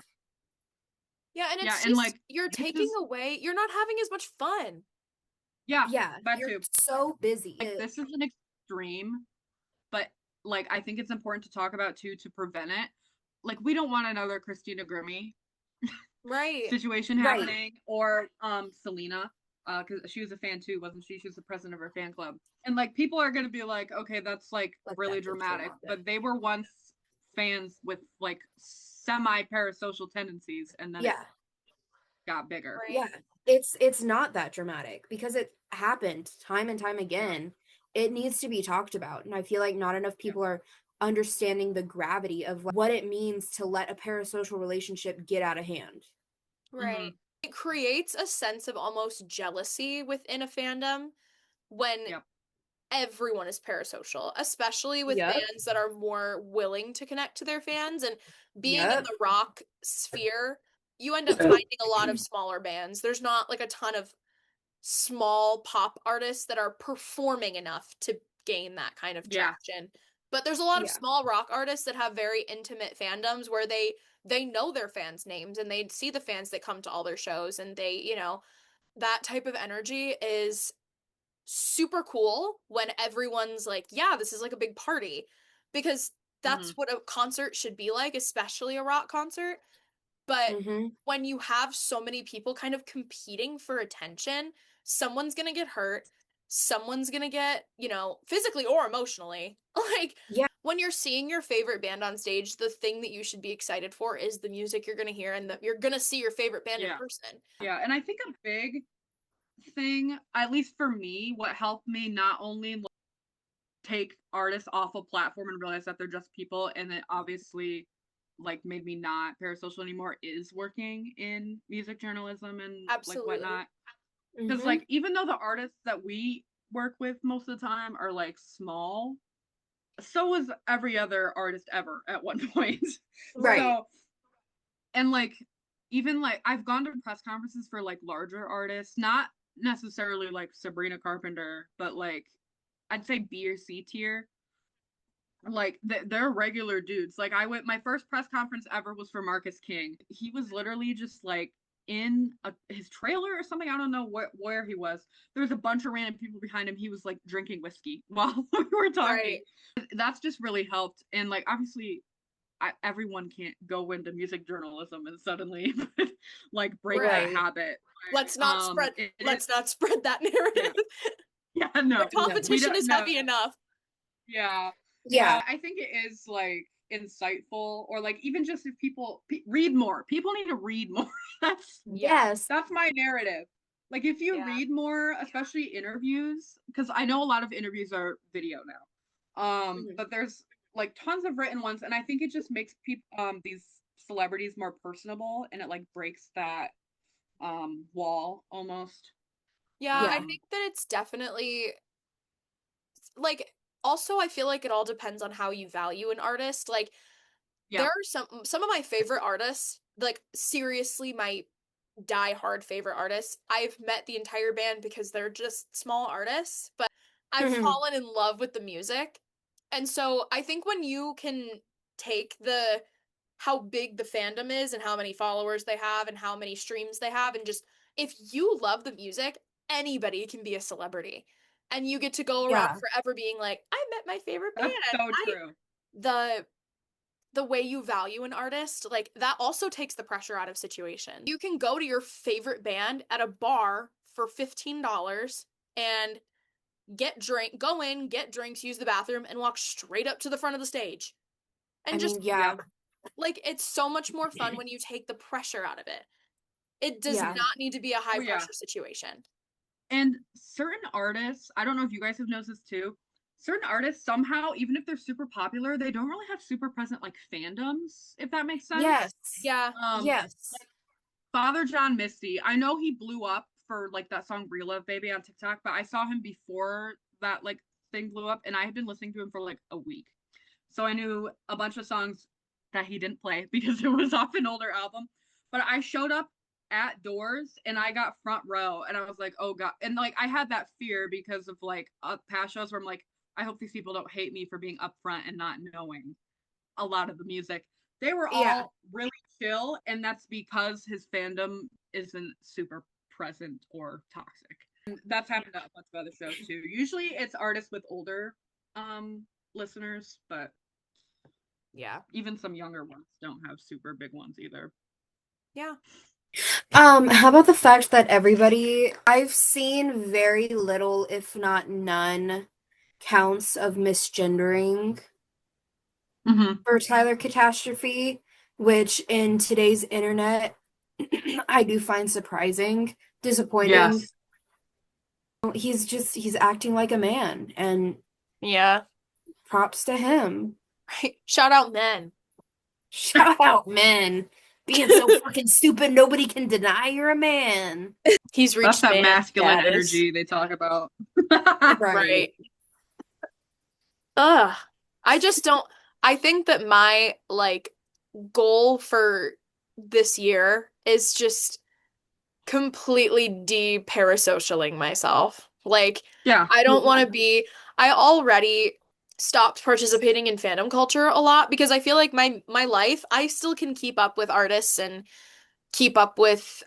Speaker 1: Yeah, and it's
Speaker 2: And
Speaker 1: just
Speaker 2: like
Speaker 1: you're
Speaker 2: this
Speaker 1: taking
Speaker 2: is
Speaker 1: away, you're not having as much fun.
Speaker 2: yeah,
Speaker 3: Yeah,
Speaker 2: that
Speaker 3: you're
Speaker 2: too.
Speaker 3: so busy.
Speaker 2: Like this is an extreme, but like I think it's important to talk about too to prevent it. Like we don't want another Christina Grimmie
Speaker 1: Right.
Speaker 2: situation
Speaker 3: Right.
Speaker 2: happening or Selena because she was a fan too, wasn't she? She was the president of her fan club. And like people are gonna be like, okay, that's like really dramatic. But they were once fans with like semi-parasocial tendencies and then it
Speaker 3: Yeah.
Speaker 2: got bigger.
Speaker 1: Right.
Speaker 3: Yeah. It's not that dramatic because it happened time and time again. It needs to be talked about. And I feel like not enough people are understanding the gravity of what it means to let a parasocial relationship get out of hand.
Speaker 1: Right. It creates a sense of almost jealousy within a fandom when
Speaker 2: Yep.
Speaker 1: everyone is parasocial, especially with
Speaker 3: Yep.
Speaker 1: bands that are more willing to connect to their fans. And being in
Speaker 3: Yep.
Speaker 1: the rock sphere, you end up finding a lot of smaller bands. There's not like a ton of small pop artists that are performing enough to gain that kind of
Speaker 2: Yeah.
Speaker 1: traction. But there's a lot of
Speaker 3: Yeah.
Speaker 1: small rock artists that have very intimate fandoms where they know their fans' names and they see the fans that come to all their shows, and they, you know, that type of energy is super cool when everyone's like, yeah, this is like a big party, because that's what a concert should be like, especially a rock concert. But
Speaker 3: Mm-hmm.
Speaker 1: when you have so many people kind of competing for attention, someone's gonna get hurt, someone's gonna get, you know, physically or emotionally. Like,
Speaker 3: Yeah.
Speaker 1: when you're seeing your favorite band on stage, the thing that you should be excited for is the music you're gonna hear and that you're gonna see your favorite band in person.
Speaker 2: Yeah, and I think a big thing, at least for me, what helped me not only take artists off a platform and realize that they're just people, and it obviously like made me not parasocial anymore, is working in music journalism and like
Speaker 1: Absolutely.
Speaker 2: whatnot. Because
Speaker 3: Mm-hmm.
Speaker 2: like even though the artists that we work with most of the time are like small, so was every other artist ever at one point.
Speaker 3: Right.
Speaker 2: So, and like even like I've gone to press conferences for like larger artists, not necessarily like Sabrina Carpenter, but like I'd say B or C tier. Like they're regular dudes. Like I went, my first press conference ever was for Marcus King. He was literally just like in his trailer or something. I don't know where he was. There was a bunch of random people behind him. He was like drinking whiskey while we were talking. Right. That's just really helped. And like obviously everyone can't go into music journalism and suddenly like break that habit.
Speaker 1: Let's not spread that narrative.
Speaker 2: Yeah, no.
Speaker 1: The competition is heavy enough.
Speaker 2: Yeah.
Speaker 3: Yeah.
Speaker 2: I think it is like insightful, or like even just if people read more. People need to read more. That's my narrative. Like if you read more, especially interviews, because I know a lot of interviews are video now. But there's like tons of written ones, and I think it just makes people these celebrities more personable, and it like breaks that wall almost.
Speaker 1: Yeah, I think that it's definitely like, also I feel like it all depends on how you value an artist. Like there are some of my favorite artists, like seriously my die hard favorite artists. I've met the entire band because they're just small artists, but I've fallen in love with the music. And so I think when you can take the how big the fandom is and how many followers they have and how many streams they have, and just if you love the music, anybody can be a celebrity. And you get to go around forever being like, I met my favorite band.
Speaker 2: That's so true.
Speaker 1: The way you value an artist, like that also takes the pressure out of situations. You can go to your favorite band at a bar for $15 and go in, get drinks, use the bathroom, and walk straight up to the front of the stage. And like it's so much more fun when you take the pressure out of it. It does not need to be a high pressure situation.
Speaker 2: And certain artists, I don't know if you guys have noticed this too, certain artists somehow, even if they're super popular, they don't really have super present like fandoms, if that makes sense.
Speaker 3: Yes.
Speaker 1: Yeah.
Speaker 3: Yes.
Speaker 2: Like, Father John Misty, I know he blew up for like that song Real Love Baby on TikTok, but I saw him before that like thing blew up, and I had been listening to him for like a week. So I knew a bunch of songs that he didn't play because it was off an older album. But I showed up at doors and I got front row, and I was like, oh god. And like I had that fear because of like past shows where I'm like, I hope these people don't hate me for being upfront and not knowing a lot of the music. They were all really chill, and that's because his fandom isn't super present or toxic. And that's happened at a bunch of other shows too. Usually it's artists with older listeners, but even some younger ones don't have super big ones either.
Speaker 1: Yeah.
Speaker 3: How about the fact that I've seen very little, if not none, counts of misgendering for Tylercatastrophe, which in today's internet I do find surprising, disappointing. He's acting like a man, and props to him.
Speaker 1: Right? Shout out men.
Speaker 3: Shout out, men. Being so fucking stupid, nobody can deny you're a man.
Speaker 1: He's
Speaker 2: That's
Speaker 1: reached
Speaker 2: that
Speaker 1: man
Speaker 2: masculine
Speaker 1: status.
Speaker 2: energy they talk about.
Speaker 3: Right.
Speaker 1: Right. Ugh. I just don't I think that my like goal for this year is just completely de-parasocialing myself. Like,
Speaker 2: Yeah.
Speaker 1: I don't want to be, I already stopped participating in fandom culture a lot because I feel like my life, I still can keep up with artists and keep up with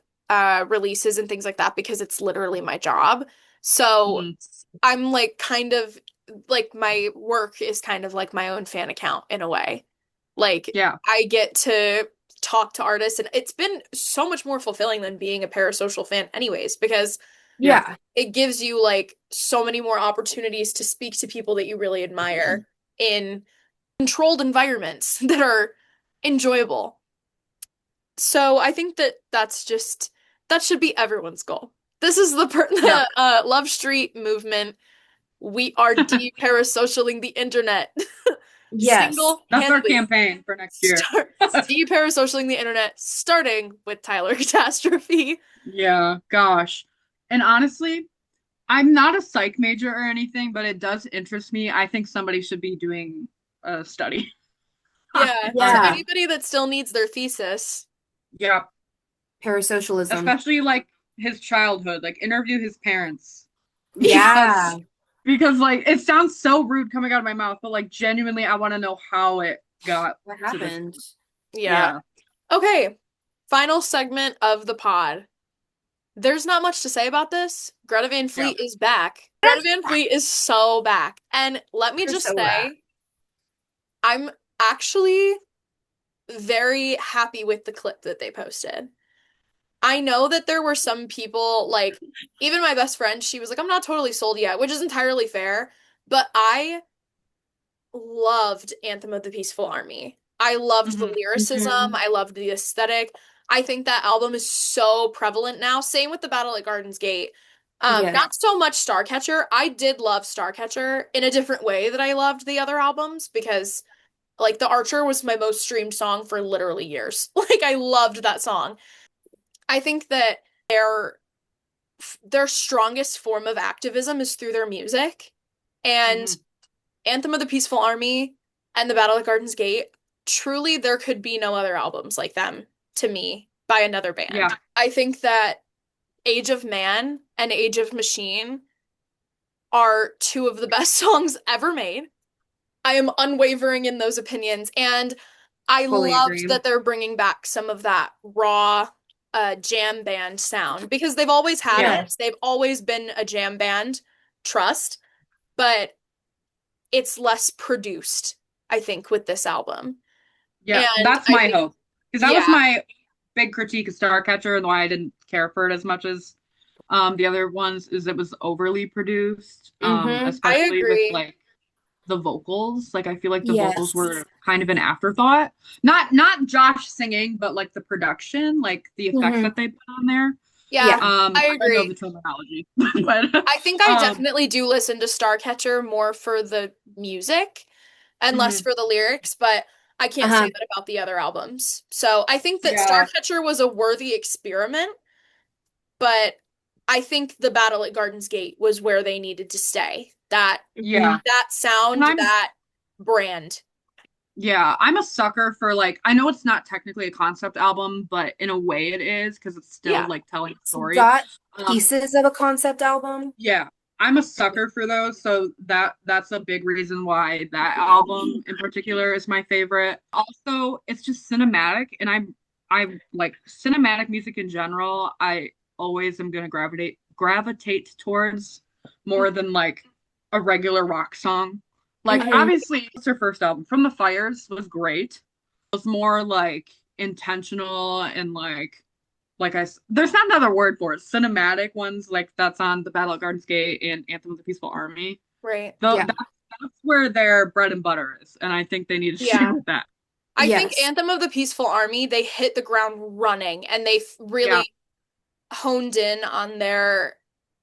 Speaker 1: releases and things like that because it's literally my job. So
Speaker 2: Mhm.
Speaker 1: I'm like kind of like my work is kind of like my own fan account in a way. Like
Speaker 2: Yeah.
Speaker 1: I get to talk to artists and it's been so much more fulfilling than being a parasocial fan anyways because
Speaker 2: Yeah.
Speaker 3: Yeah.
Speaker 1: it gives you like so many more opportunities to speak to people that you really admire in controlled environments that are enjoyable. So I think that that's just that should be everyone's goal. This is
Speaker 2: Yeah.
Speaker 1: the Love Street movement. We are de-parasocialing the internet.
Speaker 3: Yes.
Speaker 2: That's our
Speaker 1: Single-handedly
Speaker 2: campaign for next year.
Speaker 1: start de-parasocialing the internet, starting with Tyler Catastrophe.
Speaker 2: Yeah, gosh. And honestly, I'm not a psych major or anything, but it does interest me. I think somebody should be doing a study.
Speaker 1: Yeah, so
Speaker 2: on
Speaker 3: Yeah.
Speaker 1: anybody that still needs their thesis,
Speaker 2: yeah,
Speaker 3: Parasocialism.
Speaker 2: especially like his childhood, like interview his parents
Speaker 3: Yeah.
Speaker 2: because like it sounds so rude coming out of my mouth, but like genuinely I want to know how it got
Speaker 3: What
Speaker 2: to this.
Speaker 3: happened?
Speaker 1: yeah.
Speaker 2: Yeah.
Speaker 1: Okay, final segment of the pod. There's not much to say about this. Greta Van
Speaker 2: Yeah.
Speaker 1: Fleet is back. Greta Van Fleet is so back. And let me
Speaker 3: You're
Speaker 1: just
Speaker 3: so right.
Speaker 1: say, I'm actually very happy with the clip that they posted. I know that there were some people, like, even my best friend, she was like, I'm not totally sold yet, which is entirely fair. But I loved Anthem of the Peaceful Army. I loved the
Speaker 2: Hmm.
Speaker 1: lyricism.
Speaker 3: Hmm.
Speaker 1: I loved the aesthetic. I think that album is so prevalent now. Same with the Battle at Garden's Gate.
Speaker 3: Yes.
Speaker 1: Not so much Starcatcher. I did love Starcatcher in a different way that I loved the other albums because like The Archer was my most streamed song for literally years. Like I loved that song. I think that their strongest form of activism is through their music. And
Speaker 2: Hmm.
Speaker 1: Anthem of the Peaceful Army and The Battle at Garden's Gate, truly there could be no other albums like them to me by another band.
Speaker 2: Yeah.
Speaker 1: I think that Age of Man and Age of Machine are two of the best songs ever made. I am unwavering in those opinions, and I
Speaker 3: Fully
Speaker 1: loved
Speaker 3: agree.
Speaker 1: that they're bringing back some of that raw jam band sound because they've always had
Speaker 2: Yeah.
Speaker 1: it. They've always been a jam band, trust, but it's less produced, I think, with this album.
Speaker 2: Yeah.
Speaker 1: And
Speaker 2: That's
Speaker 1: I
Speaker 2: my
Speaker 1: think,
Speaker 2: hope. Because that was
Speaker 1: yeah,
Speaker 2: my big critique of Starcatcher and why I didn't care for it as much as the other ones is it was overly produced,
Speaker 3: Hmm.
Speaker 1: I
Speaker 2: especially with
Speaker 1: agree.
Speaker 2: like the vocals. Like I feel like the vocals
Speaker 3: Yes.
Speaker 2: were kind of an afterthought. Not Josh singing, but like the production, like the effects
Speaker 3: Hmm.
Speaker 2: that they put on there.
Speaker 1: Yeah,
Speaker 3: Yeah.
Speaker 1: I
Speaker 2: I know
Speaker 1: agree.
Speaker 2: the terminology, but
Speaker 1: I think I definitely do listen to Starcatcher more for the music and less
Speaker 2: mhm.
Speaker 1: for the lyrics, but I can't say
Speaker 3: Uh-huh.
Speaker 1: that about the other albums. So I think that
Speaker 2: Yeah,
Speaker 1: Starcatcher was a worthy experiment, but I think the Battle at Garden's Gate was where they needed to stay.
Speaker 3: Hmm.
Speaker 2: yeah.
Speaker 1: That
Speaker 2: And
Speaker 1: sound, that brand.
Speaker 2: I'm a sucker for like I know it's not technically a concept album, but in a way it is because it's still
Speaker 1: Yeah.
Speaker 2: like telling a
Speaker 3: It's
Speaker 2: story.
Speaker 3: got
Speaker 2: Um,
Speaker 3: pieces of a concept album.
Speaker 2: Yeah, I'm a sucker for those, so that's a big reason why that album in particular is my favorite. Also, it's just cinematic, and I like cinematic music in general. I always am gonna gravitate towards more than like a regular rock song. Like
Speaker 3: Hmm.
Speaker 2: obviously, it's her first album, From the Fires was great. It was more like intentional and there's not another word for it. Cinematic ones like that's on the Battle at Gardens Gate and Anthem of the Peaceful Army.
Speaker 1: Right.
Speaker 2: Though
Speaker 3: Yeah.
Speaker 2: that's where their bread and butter is, and I think they need to stick
Speaker 1: Yeah.
Speaker 2: with that.
Speaker 1: I think
Speaker 3: Yes.
Speaker 1: Anthem of the Peaceful Army, they hit the ground running and they
Speaker 2: Yeah,
Speaker 1: really honed in on their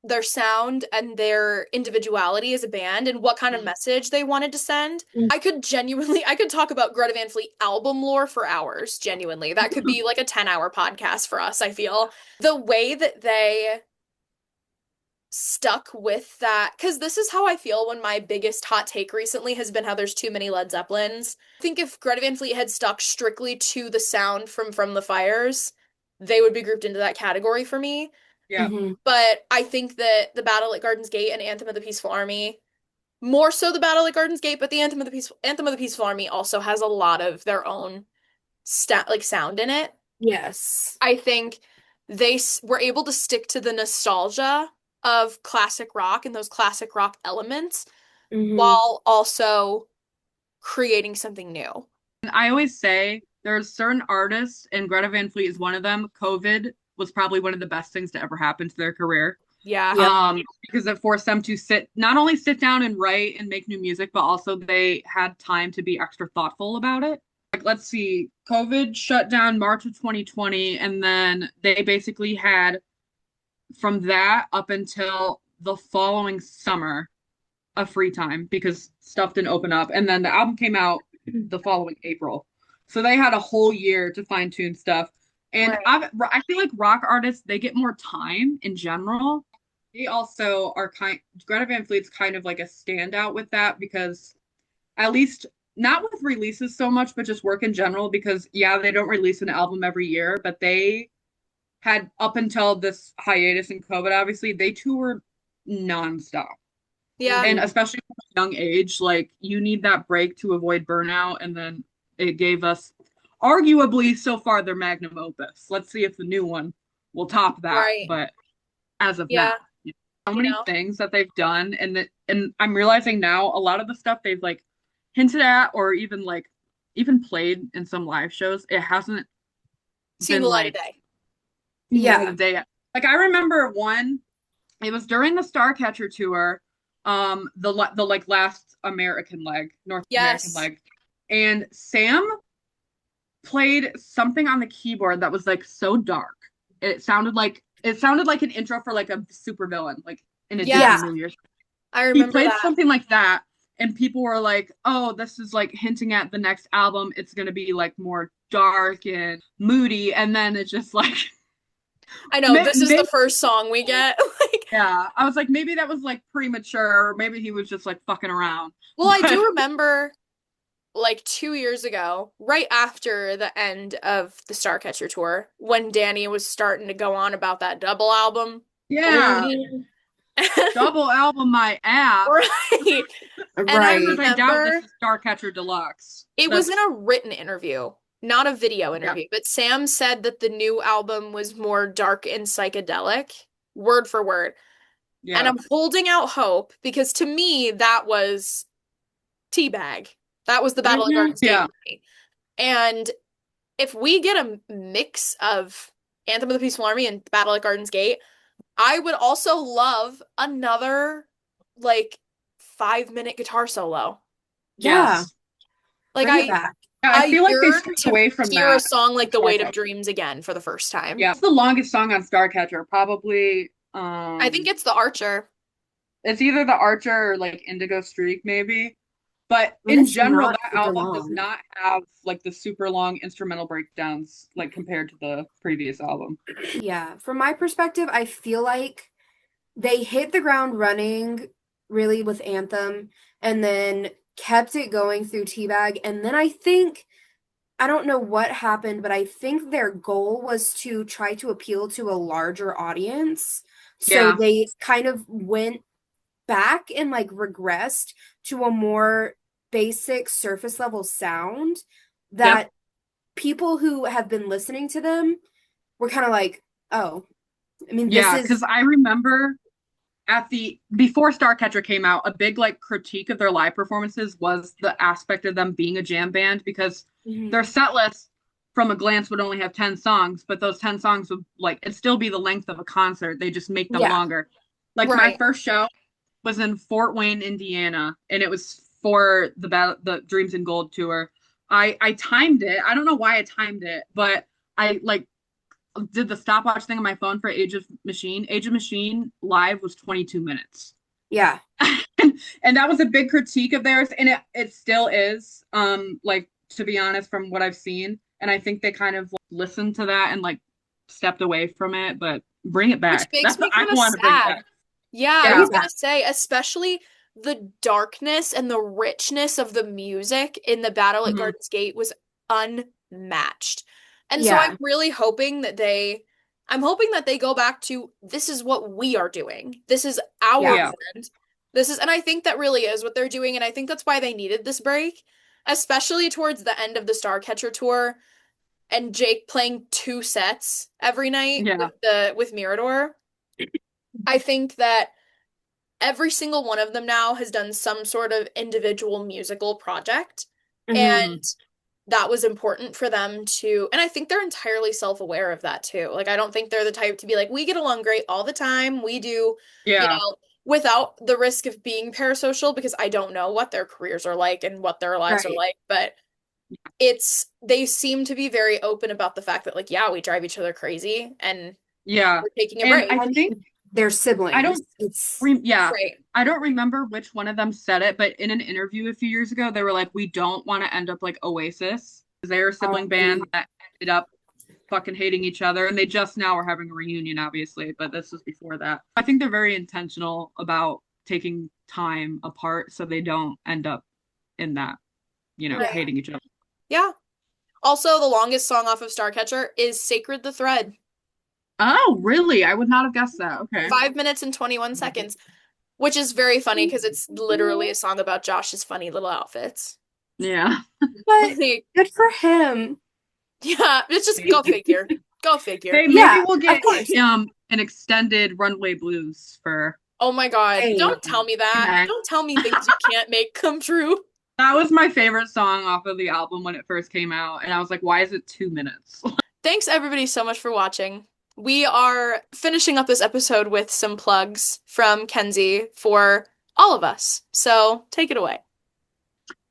Speaker 1: their sound and their individuality as a band and what kind of message they wanted to send. I could talk about Greta Van Fleet album lore for hours, genuinely. That could be like a 10-hour podcast for us, I feel. The way that they stuck with that, because this is how I feel when my biggest hot take recently has been how there's too many Led Zeppelins. I think if Greta Van Fleet had stuck strictly to the sound from the Fires, they would be grouped into that category for me.
Speaker 2: Yeah.
Speaker 3: Mhm.
Speaker 1: But I think that the Battle at Garden's Gate and Anthem of the Peaceful Army, more so the Battle at Garden's Gate, but the Anthem of the Peaceful Army also has a lot of their own sound in it.
Speaker 3: Yes.
Speaker 1: I think they were able to stick to the nostalgia of classic rock and those classic rock elements
Speaker 3: Mhm.
Speaker 1: while also creating something new.
Speaker 2: And I always say there's certain artists, and Greta Van Fleet is one of them. COVID was probably one of the best things to ever happen to their career.
Speaker 1: Yeah.
Speaker 3: Yeah.
Speaker 2: Because it forced them to not only sit down and write and make new music, but also they had time to be extra thoughtful about it. Like, let's see, COVID shut down March of 2020, and then they basically had from that up until the following summer of free time because stuff didn't open up. And then the album came out the following April. So they had a whole year to fine tune stuff. And
Speaker 1: Right.
Speaker 2: I feel like rock artists, they get more time in general. They also are Greta Van Fleet's kind of like a standout with that because at least not with releases so much, but just work in general because yeah, they don't release an album every year, but they had up until this hiatus in COVID, obviously, they toured nonstop.
Speaker 1: Yeah.
Speaker 2: And especially from a young age, like you need that break to avoid burnout. And then it gave us arguably so far their magnum opus. Let's see if the new one will top that.
Speaker 1: Right.
Speaker 2: But as of
Speaker 1: Yeah.
Speaker 2: now, so many things that they've done and I'm realizing now a lot of the stuff they've like hinted at or even played in some live shows, it hasn't
Speaker 1: Seen
Speaker 2: been
Speaker 1: the light of
Speaker 2: like
Speaker 1: day.
Speaker 3: Yeah.
Speaker 2: like I remember one, it was during the Starcatcher tour, the like last American leg, North American
Speaker 1: Yes.
Speaker 2: leg. And Sam played something on the keyboard that was like so dark. It sounded like an intro for like a supervillain, like in a
Speaker 1: Yes.
Speaker 2: Disney movie or something.
Speaker 1: I
Speaker 2: He
Speaker 1: remember
Speaker 2: played
Speaker 1: that.
Speaker 2: something like that, and people were like, "Oh, this is like hinting at the next album. It's gonna be like more dark and moody." And then it's just like,
Speaker 1: I know, this is the first song we get. Like,
Speaker 2: yeah, I was like, maybe that was like premature, or maybe he was just like fucking around.
Speaker 1: well, I
Speaker 2: But
Speaker 1: do remember like 2 years ago, right after the end of the Starcatcher tour, when Danny was starting to go on about that double album.
Speaker 2: yeah,
Speaker 3: Mhm.
Speaker 2: double album my ass.
Speaker 1: Right. And I
Speaker 3: Right.
Speaker 2: Because I doubt
Speaker 1: remember
Speaker 2: this is Starcatcher Deluxe.
Speaker 1: it was in a written interview, not a video interview, but Sam said that the new album was more dark and psychedelic, word for word.
Speaker 2: Yeah.
Speaker 1: And I'm holding out hope because to me, that was Teabag. That was the Battle of Gardens Gate
Speaker 2: Yeah.
Speaker 1: movie. And if we get a mix of Anthem of the Peaceful Army and Battle at Gardens Gate, I would also love another like 5-minute guitar solo.
Speaker 3: Yeah.
Speaker 2: Yes.
Speaker 1: Like
Speaker 3: Bring it back.
Speaker 2: Yeah, I feel like they
Speaker 1: yearn
Speaker 2: strayed
Speaker 1: to
Speaker 2: away from
Speaker 1: hear a
Speaker 2: that.
Speaker 1: song like The Weight of
Speaker 2: Starcatcher.
Speaker 1: Dreams again for the first time.
Speaker 2: Yeah, it's the longest song on Starcatcher. Probably.
Speaker 1: I think it's The Archer.
Speaker 2: It's either the Archer or like Indigo Streak, maybe. But
Speaker 3: And
Speaker 2: in
Speaker 3: it's
Speaker 2: general,
Speaker 3: not
Speaker 2: that
Speaker 3: super
Speaker 2: album does
Speaker 3: long.
Speaker 2: not have like the super long instrumental breakdowns like compared to the previous album.
Speaker 3: Yeah. From my perspective, I feel like they hit the ground running really with Anthem and then kept it going through Teabag. And then I don't know what happened, but I think their goal was to try to appeal to a larger audience. So
Speaker 2: Yeah.
Speaker 3: they kind of went back and like regressed to a more basic surface level sound that people who have been listening to them were kind of like, oh, I mean, this
Speaker 2: Yeah,
Speaker 3: is
Speaker 2: because I remember before Starcatcher came out, a big like critique of their live performances was the aspect of them being a jam band because
Speaker 3: Mhm.
Speaker 2: their set list from a glance would only have 10 songs, but those 10 songs would like it'd still be the length of a concert. They just make them
Speaker 3: Yeah.
Speaker 2: longer. Like my
Speaker 1: Right.
Speaker 2: first show was in Fort Wayne, Indiana, and it was for the Dreams in Gold tour. I timed it. I don't know why I timed it, but I like did the stopwatch thing on my phone for Age of Machine. Age of Machine live was 22 minutes.
Speaker 3: Yeah.
Speaker 2: And that was a big critique of theirs, and it still is. Like, to be honest, from what I've seen, and I think they kind of like, listened to that and like stepped away from it, but bring it
Speaker 1: Which
Speaker 2: back.
Speaker 1: makes
Speaker 2: That's what
Speaker 1: me
Speaker 2: I
Speaker 1: kind of
Speaker 2: want to bring
Speaker 1: sad.
Speaker 2: back.
Speaker 1: Yeah, I
Speaker 2: Yeah.
Speaker 1: was gonna say, especially the darkness and the richness of the music in the Battle at
Speaker 2: Mhm.
Speaker 1: Garden's Gate was unmatched. And so
Speaker 3: Yeah.
Speaker 1: I'm hoping that they go back to this is what we are doing. This is our
Speaker 3: Yeah.
Speaker 2: Yeah.
Speaker 1: band. And I think that really is what they're doing, and I think that's why they needed this break, especially towards the end of the Starcatcher tour and Jake playing two sets every night
Speaker 2: Yeah.
Speaker 1: with Mirador. I think that every single one of them now has done some sort of individual musical project.
Speaker 3: Hmm.
Speaker 1: And
Speaker 2: Mhm.
Speaker 1: that was important for them to, and I think they're entirely self-aware of that too. Like, I don't think they're the type to be like, we get along great all the time. We do,
Speaker 2: Yeah.
Speaker 1: without the risk of being parasocial, because I don't know what their careers are like and what their lives are
Speaker 3: Right.
Speaker 1: like. But they seem to be very open about the fact that, like, yeah, we drive each other crazy and
Speaker 2: Yeah.
Speaker 1: we're taking a
Speaker 2: And
Speaker 1: break.
Speaker 2: I
Speaker 3: I
Speaker 2: think
Speaker 3: mean, they're
Speaker 2: I
Speaker 3: siblings.
Speaker 2: don't
Speaker 3: It's
Speaker 2: yeah.
Speaker 1: Right.
Speaker 2: I don't remember which one of them said it, but in an interview a few years ago, they were like, we don't want to end up like Oasis. They're a sibling band that ended up fucking hating each other, and they just now are having a reunion, obviously, but this was before that. I think they're very intentional about taking time apart so they don't end up in that,
Speaker 1: Right.
Speaker 2: hating each other.
Speaker 1: Yeah. Also, the longest song off of Starcatcher is Sacred the Thread.
Speaker 2: Oh, really? I would not have guessed that. Okay.
Speaker 1: 5 minutes and 21 seconds, which is very funny because it's literally a song about Josh's funny little outfits.
Speaker 2: Yeah.
Speaker 3: but
Speaker 1: Like,
Speaker 3: good for him.
Speaker 1: yeah, it's just go figure. Go figure.
Speaker 2: Hey, maybe
Speaker 3: Yeah,
Speaker 2: we'll
Speaker 3: of
Speaker 2: get
Speaker 3: course.
Speaker 2: an extended Runway Blues for
Speaker 1: Oh my God.
Speaker 3: Same.
Speaker 1: Don't tell me that.
Speaker 2: okay.
Speaker 1: Don't tell me things you can't make come true.
Speaker 2: That was my favorite song off of the album when it first came out, and I was like, why is it 2 minutes?
Speaker 1: Thanks everybody so much for watching. We are finishing up this episode with some plugs from Kenzie for all of us. So take it away.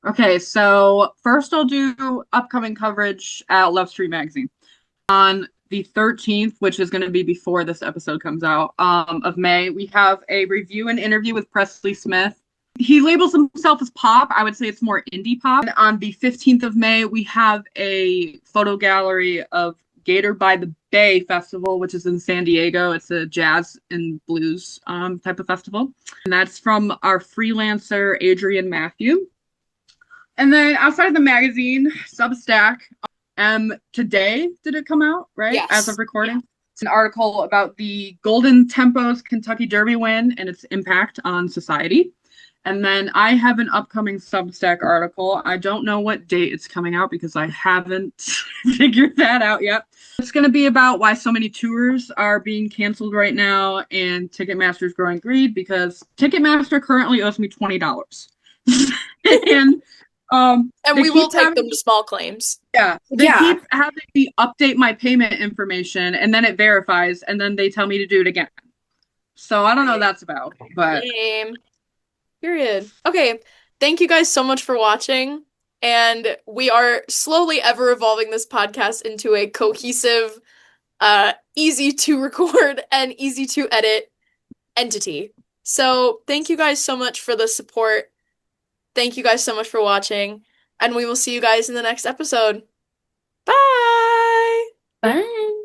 Speaker 2: Okay, so first I'll do upcoming coverage at Love Street Magazine. On the 13th, which is going to be before this episode comes out, of May, we have a review and interview with Presley Smith. He labels himself as pop. I would say it's more indie pop. And on the 15th of May, we have a photo gallery of Gator by the Bay Festival, which is in San Diego. It's a jazz and blues type of festival. And that's from our freelancer, Adrian Matthew. And then outside of the magazine, Substack, today did it come out, right? As
Speaker 1: Yes.
Speaker 2: of recording. It's an article about the Golden Tempos Kentucky Derby win and its impact on society. And then I have an upcoming Substack article. I don't know what date it's coming out because I haven't figured that out yet. It's going to be about why so many tours are being canceled right now and Ticketmaster's growing greed because Ticketmaster currently owes me $20. And
Speaker 1: And
Speaker 2: they
Speaker 1: we will
Speaker 2: keep
Speaker 1: take
Speaker 2: having
Speaker 1: them to small claims.
Speaker 2: they
Speaker 3: Yeah.
Speaker 2: keep having me update my payment information and then it verifies and then they tell me to do it again. So I don't know what that's about, but
Speaker 1: Game. Period. Okay. Thank you guys so much for watching. And we are slowly ever evolving this podcast into a cohesive, easy to record and easy to edit entity. So thank you guys so much for the support. Thank you guys so much for watching. And we will see you guys in the next episode. Bye.
Speaker 3: Bye.